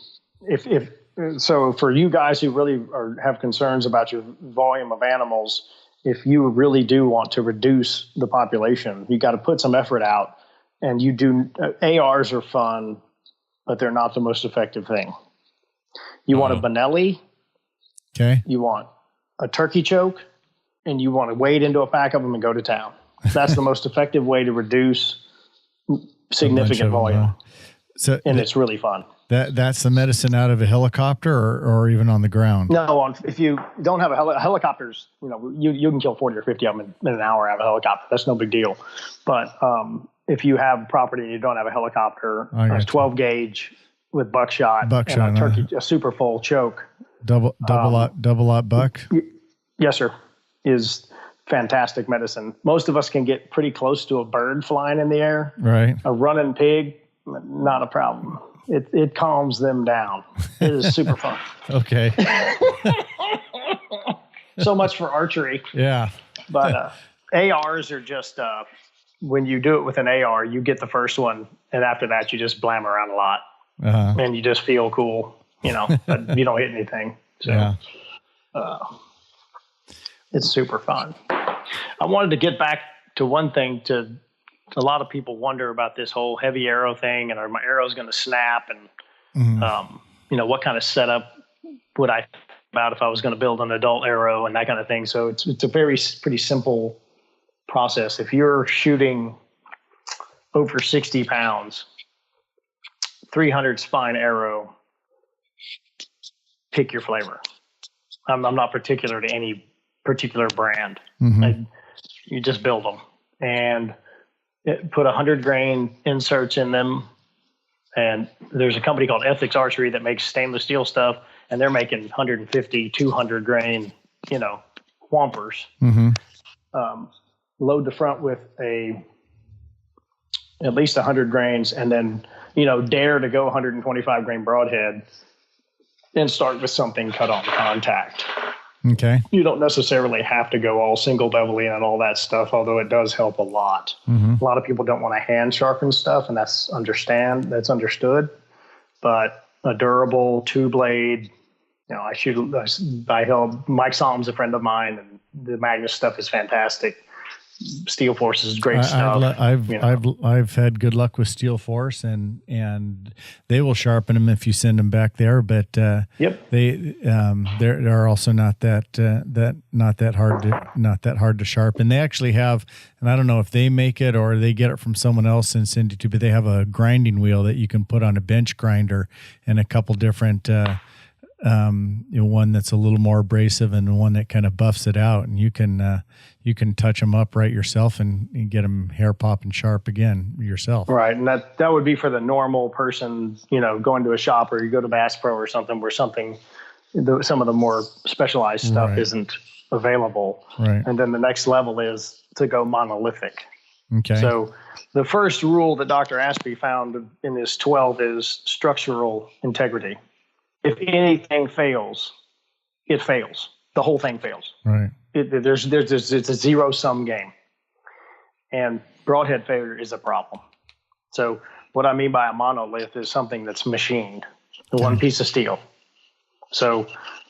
Speaker 2: if so, for you guys who really have concerns about your volume of animals, if you really do want to reduce the population, you got to put some effort out. And you do. ARs are fun, but they're not the most effective thing. You want a Benelli.
Speaker 5: Okay.
Speaker 2: You want a turkey choke, and you want to wade into a pack of them and go to town. That's the most effective way to reduce significant volume. It's really fun.
Speaker 5: That's the medicine out of a helicopter or even on the ground.
Speaker 2: No, if you don't have helicopters, you can kill 40 or 50 of them in an hour out of a helicopter. That's no big deal. But if you have property and you don't have a helicopter, a 12 gauge with buckshot and a turkey, a super full choke. Double
Speaker 5: lot buck.
Speaker 2: Yes, sir. Is fantastic medicine. Most of us can get pretty close to a bird flying in the air.
Speaker 5: Right.
Speaker 2: A running pig, not a problem. It calms them down. It is super fun.
Speaker 5: Okay.
Speaker 2: So much for archery.
Speaker 5: Yeah.
Speaker 2: But ARs are just, when you do it with an AR, you get the first one, and after that, you just blam around a lot. And you just feel cool, but you don't hit anything. So it's super fun. I wanted to get back to one thing. A lot of people wonder about this whole heavy arrow thing, and are my arrows going to snap? And, what kind of setup would I think about if I was going to build an adult arrow and that kind of thing? So it's a pretty simple process. If you're shooting over 60 pounds, 300 spine arrow, pick your flavor. I'm not particular to any particular brand. You just build them and put 100 grain inserts in them. And there's a company called Ethics Archery that makes stainless steel stuff, and they're making 150, 200 grain, whompers. Load the front with at least 100 grains, and then, dare to go 125 grain broadhead and start with something cut on contact.
Speaker 5: Okay.
Speaker 2: You don't necessarily have to go all single beveling and all that stuff, although it does help a lot. A lot of people don't want to hand sharpen stuff, and that's understood. But a durable 2-blade, I held Mike Solom's a friend of mine, and the Magnus stuff is fantastic. Steel Force is great stuff.
Speaker 5: I've had good luck with Steel Force, and they will sharpen them if you send them back there. But they're also not that hard to sharpen. They actually have, and I don't know if they make it or they get it from someone else and send it to, but they have a grinding wheel that you can put on a bench grinder, and a couple different. One that's a little more abrasive and one that kind of buffs it out, and you can touch them up right yourself and get them hair popping sharp again yourself.
Speaker 2: Right, and that would be for the normal person, going to a shop, or you go to Bass Pro or something where some of the more specialized stuff isn't available.
Speaker 5: Right,
Speaker 2: and then the next level is to go monolithic.
Speaker 5: Okay.
Speaker 2: So the first rule that Dr. Aspie found in his 12 is structural integrity. If anything fails, it fails. The whole thing fails.
Speaker 5: Right.
Speaker 2: It's a zero-sum game. And broadhead failure is a problem. So what I mean by a monolith is something that's machined, one piece of steel. So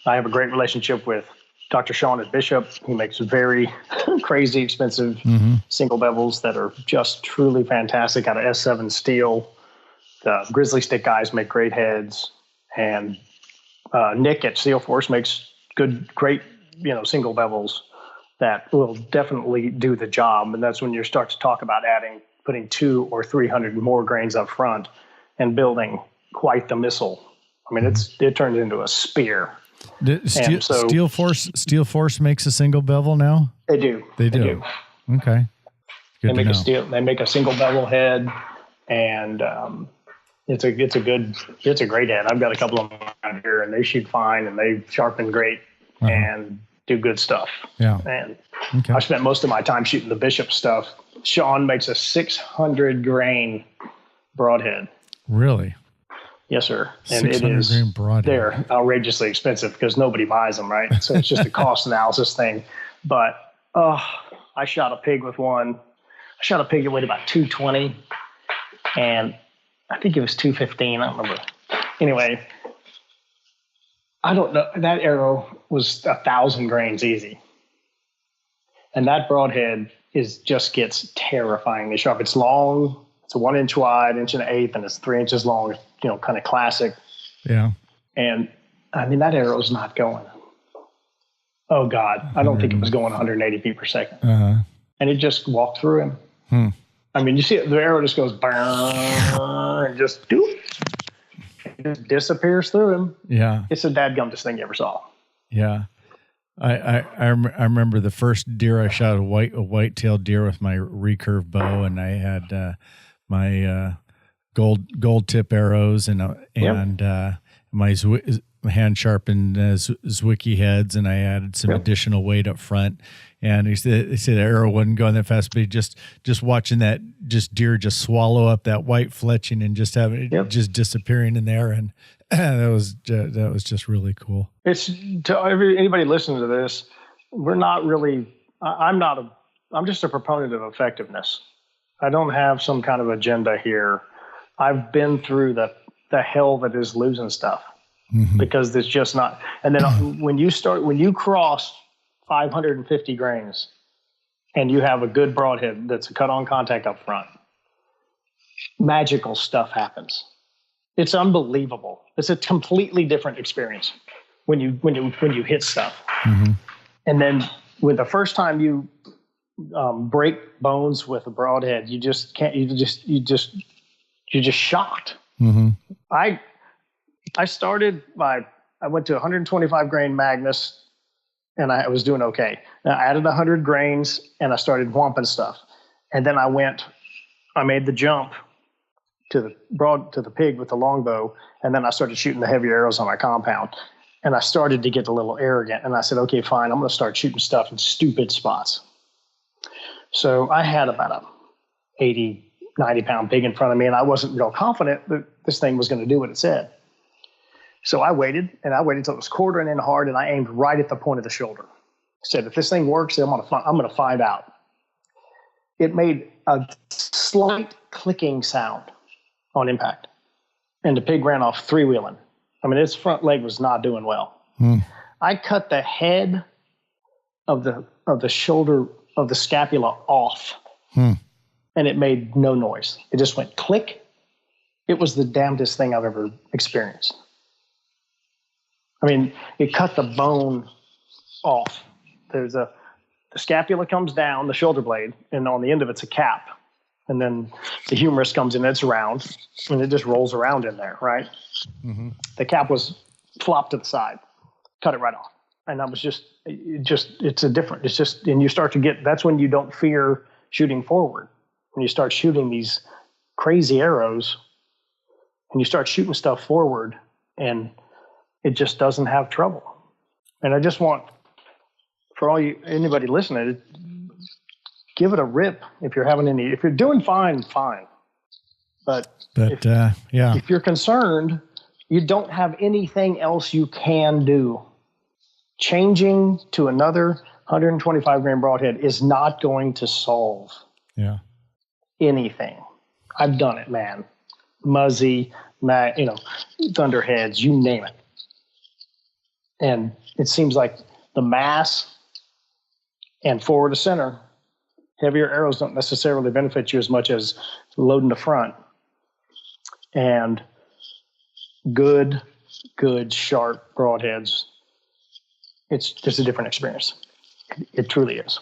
Speaker 2: I have a great relationship with Dr. Sean at Bishop. He makes very crazy expensive single bevels that are just truly fantastic out of S7 steel. The Grizzly stick guys make great heads. And Nick at Steel Force makes great, single bevels that will definitely do the job. And that's when you start to talk about putting 200 or 300 more grains up front and building quite the missile. I mean, it turns into a spear.
Speaker 5: Steel Force makes a single bevel now?
Speaker 2: They do.
Speaker 5: They do. Okay. Good
Speaker 2: They make a single bevel head, and it's a great head. I've got a couple of them around here, and they shoot fine, and they sharpen great and do good stuff.
Speaker 5: Yeah.
Speaker 2: And I spent most of my time shooting the Bishop stuff. Sean makes a 600 grain broadhead.
Speaker 5: Really?
Speaker 2: Yes, sir. And it
Speaker 5: 600
Speaker 2: is
Speaker 5: grain broadhead.
Speaker 2: They're outrageously expensive because nobody buys them, right? So it's just a cost analysis thing. But I shot a pig with one. I shot a pig that weighed about 220, and I think it was 215. I don't remember. Anyway, I don't know. That arrow was 1,000 grains easy. And that broadhead just gets terrifyingly sharp. It's long. It's a 1 inch wide, 1 1/8 inch, and it's 3 inches long, kind of classic.
Speaker 5: Yeah.
Speaker 2: And I mean, that arrow's not going. Oh God. I don't think it was going 180 feet per second. And it just walked through him. I mean, you see it, the arrow just goes and just it just disappears through him.
Speaker 5: Yeah.
Speaker 2: It's the dadgummest thing you ever saw.
Speaker 5: Yeah. I remember the first deer I shot, a white-tailed deer with my recurve bow, and I had my gold tip arrows and my hand sharpened Zwicky heads, and I added some additional weight up front. And he said the arrow wasn't going that fast, but just watching that deer just swallow up that white fletching and just have it just disappearing in there, and that was just really cool.
Speaker 2: It's to anybody listening to this, we're not really. I'm just a proponent of effectiveness. I don't have some kind of agenda here. I've been through the hell that is losing stuff because it's just not. And then when you cross 550 grains and you have a good broadhead that's a cut on contact up front, magical stuff happens. It's unbelievable. It's a completely different experience when you hit stuff. And then with the first time you break bones with a broadhead, you're just shocked. I went to 125 grain Magnus, and I was doing okay. And I added 100 grains, and I started whomping stuff. And then I made the jump to the pig with the longbow, and then I started shooting the heavy arrows on my compound. And I started to get a little arrogant, and I said, okay, fine, I'm going to start shooting stuff in stupid spots. So I had about a 80, 90-pound pig in front of me, and I wasn't real confident that this thing was going to do what it said. So I waited until it was quartering in hard, and I aimed right at the point of the shoulder. I said, if this thing works, I'm going to find out. It made a slight clicking sound on impact, and the pig ran off three-wheeling. I mean, its front leg was not doing well. I cut the head of the shoulder of the scapula off. And it made no noise. It just went click. It was the damnedest thing I've ever experienced. I mean, it cut the bone off. The scapula comes down, the shoulder blade, and on the end of it's a cap. And then the humerus comes in, it's round, and it just rolls around in there, right? Mm-hmm. The cap was flopped to the side, cut it right off. And that was it's and you start to get, that's when you don't fear shooting forward. When you start shooting these crazy arrows, and you start shooting stuff forward, and it just doesn't have trouble. And I just want, for anybody listening, give it a rip if you're doing fine. But if you're concerned, you don't have anything else you can do. Changing to another 125 grain broadhead is not going to solve anything. I've done it, man. Muzzy, thunderheads, you name it. And it seems like the mass and forward to center, heavier arrows don't necessarily benefit you as much as loading the front. And good, sharp broadheads, it's just a different experience. It truly is.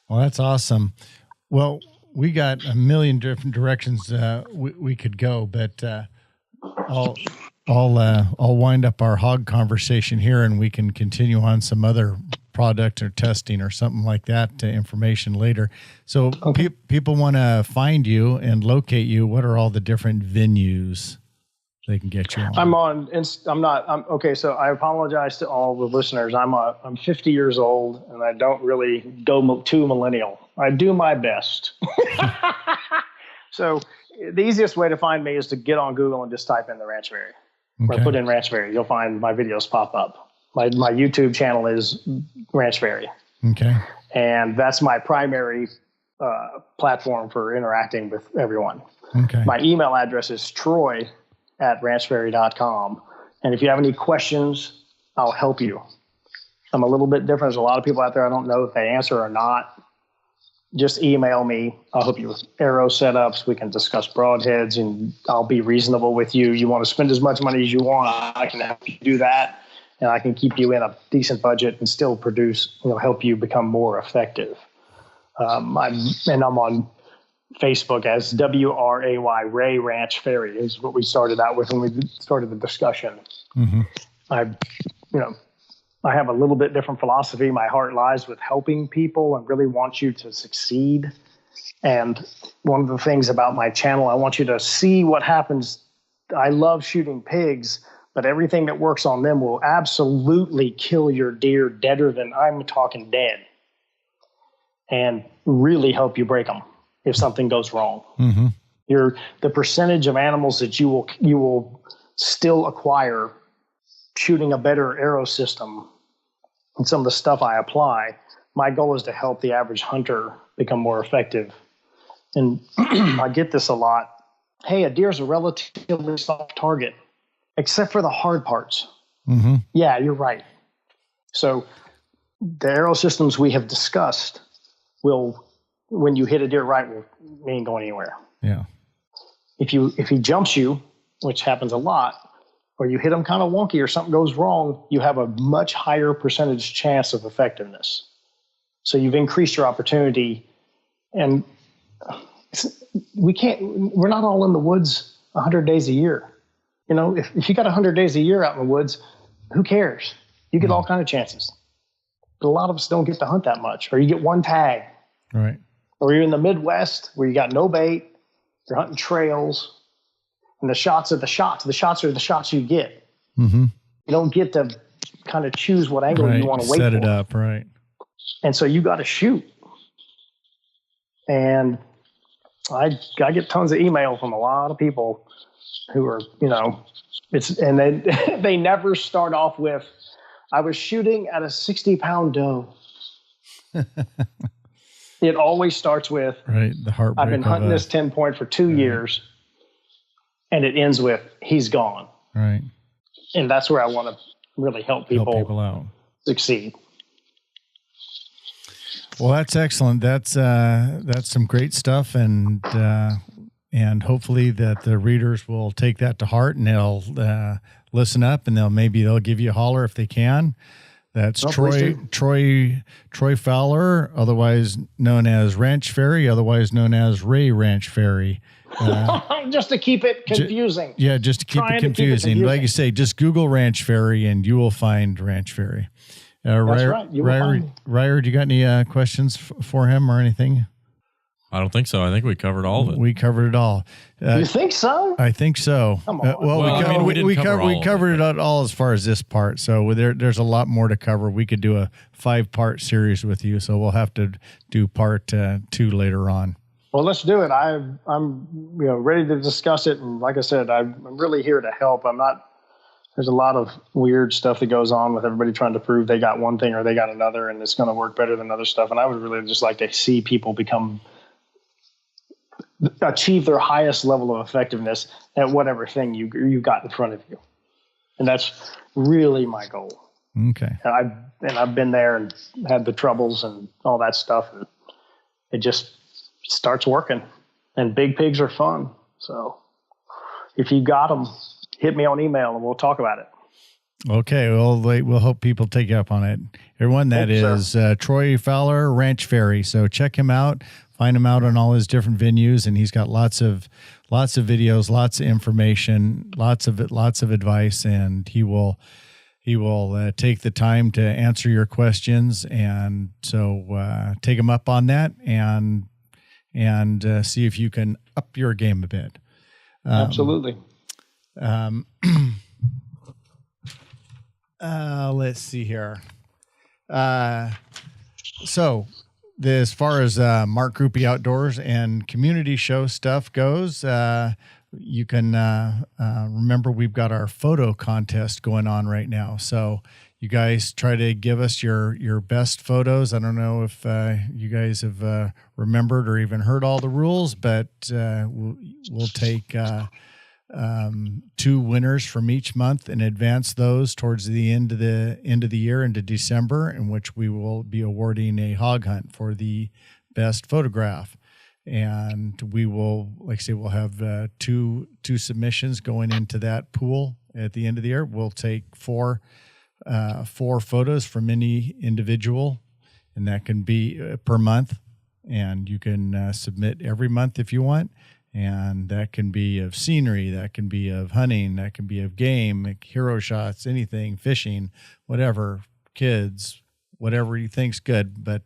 Speaker 5: Well, that's awesome. Well, we got a million different directions we could go, but I'll wind up our hog conversation here, and we can continue on some other product or testing or something like that information later. So people want to find you and locate you. What are all the different venues they can get you on? Okay. So I apologize to all the listeners. I'm 50 years old, and I don't really go too millennial. I do my best. So the easiest way to find me is to get on Google and just type in the Ranchberry. Or put in Ranchberry. You'll find my videos pop up. My YouTube channel is Ranchberry. Okay. And that's my primary platform for interacting with everyone. Okay. My email address is troy@ranchberry.com. And if you have any questions, I'll help you. I'm a little bit different. There's a lot of people out there I don't know if they answer or not. Just email me. I'll help you with arrow setups. We can discuss broadheads, and I'll be reasonable with you. You want to spend as much money as you want, I can help you do that. And I can keep you in a decent budget and still produce, help you become more effective. I'm on Facebook as WRAY, Ray Ranch Ferry is what we started out with when we started the discussion. Mm-hmm. I have a little bit different philosophy. My heart lies with helping people and really want you to succeed. And one of the things about my channel, I want you to see what happens. I love shooting pigs, but everything that works on them will absolutely kill your deer deader than I'm talking dead, and really help you break them if something goes wrong. Mm-hmm. The percentage of animals that you will still acquire shooting a better arrow system and some of the stuff I apply, my goal is to help the average hunter become more effective. And I get this a lot. Hey, a deer's a relatively soft target, except for the hard parts. Mm-hmm. Yeah, you're right. So the arrow systems we have discussed will, when you hit a deer right, will ain't going anywhere. Yeah. If he jumps you, which happens a lot, or you hit him kind of wonky or something goes wrong, you have a much higher percentage chance of effectiveness. So you've increased your opportunity. And we're not all in the woods 100 days a year. If you got 100 days a year out in the woods, who cares? You get all kind of chances. But a lot of us don't get to hunt that much, or you get one tag. Right. Or you're in the Midwest where you got no bait, you're hunting trails. And the shots are the shots. The shots are the shots you get. Mm-hmm. You don't get to kind of choose what angle you want to wait for. Set it up, right. And
Speaker 2: so you got to shoot. And I get tons of email from a lot of people who are, they never start off with, I was shooting at a 60-pound doe. It always starts with,
Speaker 5: the heartbreak.
Speaker 2: I've been hunting this 10 point for 2 years. And it ends with, he's gone. Right. And that's where I want to really help people
Speaker 5: out.
Speaker 2: Succeed.
Speaker 5: Well, that's excellent. That's some great stuff, and hopefully that the readers will take that to heart and they'll listen up, and they'll give you a holler if they can. That's Troy Fowler, otherwise known as Ranch Fairy, otherwise known as Ray Ranch Fairy.
Speaker 2: Just to keep it confusing.
Speaker 5: Just to keep it confusing. Like you say, just Google Ranch Fairy and you will find Ranch Fairy.
Speaker 2: That's right.
Speaker 5: Ryer, do you got any questions for him or anything?
Speaker 6: I don't think so. I think we covered all of it.
Speaker 5: We covered it all.
Speaker 2: You think so?
Speaker 5: I think so.
Speaker 2: Come on.
Speaker 5: We covered it all as far as this part. So there's a lot more to cover. We could do a 5-part series with you. So we'll have to do part 2 later on.
Speaker 2: Well, let's do it. I'm ready to discuss it. And like I said, I'm really here to help. There's a lot of weird stuff that goes on with everybody trying to prove they got one thing or they got another, and it's going to work better than other stuff. And I would really just like to see people achieve their highest level of effectiveness at whatever thing you got in front of you. And that's really my goal.
Speaker 5: Okay.
Speaker 2: And I've been there and had the troubles and all that stuff. And it just starts working, and big pigs are fun. So if you got them, hit me on email and we'll talk about it.
Speaker 5: Okay. Well, we'll hope people take you up on it. Everyone, that is Troy Fowler, Ranch Fairy. So check him out. Find him out on all his different venues, and he's got lots of videos, lots of information, lots of advice, and he will take the time to answer your questions. And so take him up on that, and see if you can up your game a bit.
Speaker 2: Absolutely.
Speaker 5: Let's see here. So as far as Mark Groupie Outdoors and community show stuff goes, you can remember we've got our photo contest going on right now. So you guys try to give us your best photos. I don't know if you guys have remembered or even heard all the rules, but we'll take 2 winners from each month and advance those towards the end of the year into December, in which we will be awarding a hog hunt for the best photograph. And we will, like I say, we'll have two submissions going into that pool at the end of the year. We'll take 4 photos from any individual, and that can be per month. And you can submit every month if you want. And that can be of scenery, that can be of hunting, that can be of game, like hero shots, anything, fishing, whatever, kids, whatever you think's good. But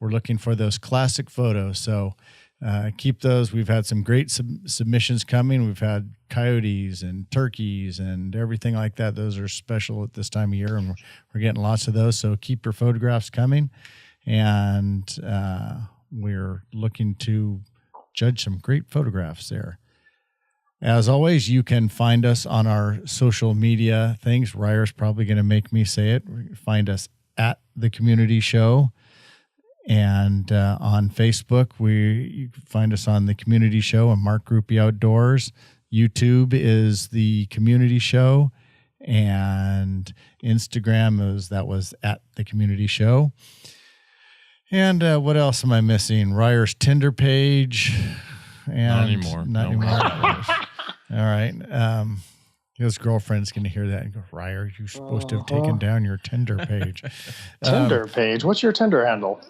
Speaker 5: we're looking for those classic photos. So keep those. We've had some great submissions coming. We've had coyotes and turkeys and everything like that. Those are special at this time of year, and we're getting lots of those. So keep your photographs coming. And we're looking to judge some great photographs there. As always, you can find us on our social media things. Ryer's probably going to make me say it. Find us at The Community Show. And on Facebook, you can find us on The Community Show and Mark Groupie Outdoors. YouTube is The Community Show. And Instagram was at The Community Show. And what else am I missing? Ryer's Tinder page. And
Speaker 6: Not anymore.
Speaker 5: All right. His girlfriend's going to hear that and go, Ryer, you're supposed to have taken down your Tinder page.
Speaker 2: Tinder page? What's your Tinder handle?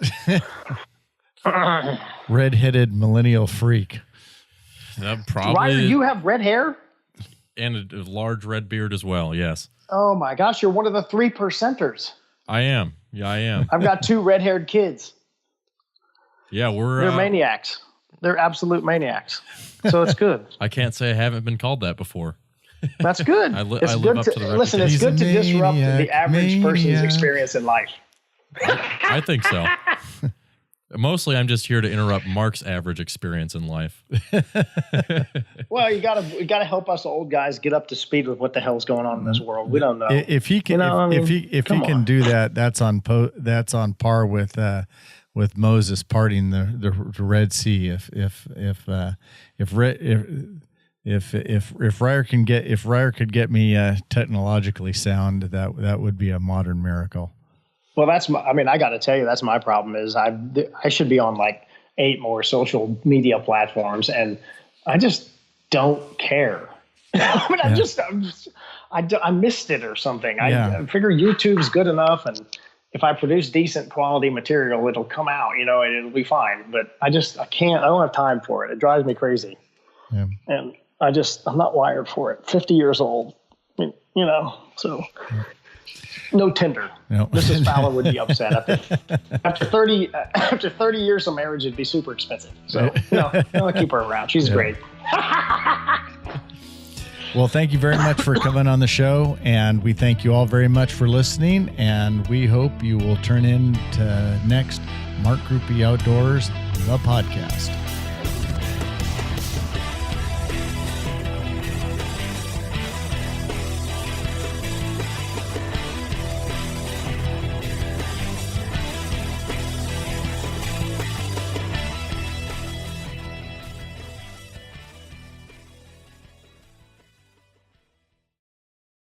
Speaker 5: Red-headed millennial freak.
Speaker 6: Probably.
Speaker 2: Ryer, you have red hair?
Speaker 6: And a large red beard as well, yes.
Speaker 2: Oh, my gosh. You're one of the 3%ers.
Speaker 6: I am. Yeah, I am.
Speaker 2: I've got 2 red-haired kids.
Speaker 6: Yeah,
Speaker 2: They're maniacs. They're absolute maniacs. So it's good.
Speaker 6: I can't say I haven't been called that before.
Speaker 2: That's good.
Speaker 6: It's good
Speaker 2: to disrupt the average person's experience in life.
Speaker 6: I think so. Mostly, I'm just here to interrupt Mark's average experience in life.
Speaker 2: Well, you gotta help us old guys get up to speed with what the hell's going on in this world. We don't know.
Speaker 5: If he can, if he can do that, that's on par with Moses parting the Red Sea. If Ryer could get me technologically sound, that would be a modern miracle.
Speaker 2: Well, I got to tell you, that's my problem is I should be on like 8 more social media platforms, and I just don't care. I missed it or something. I figure YouTube's good enough, and if I produce decent quality material, it'll come out, and it'll be fine. But I can't. I don't have time for it. It drives me crazy. Yeah. And I'm not wired for it. 50 years old, so. Yeah. No Tinder. No. Mrs. Fowler would be upset. After 30 years of marriage, it'd be super expensive. So, I'll keep her around. She's great.
Speaker 5: Well, thank you very much for coming on the show, and we thank you all very much for listening, and we hope you will turn in to next Mark Groupie Outdoors, the podcast.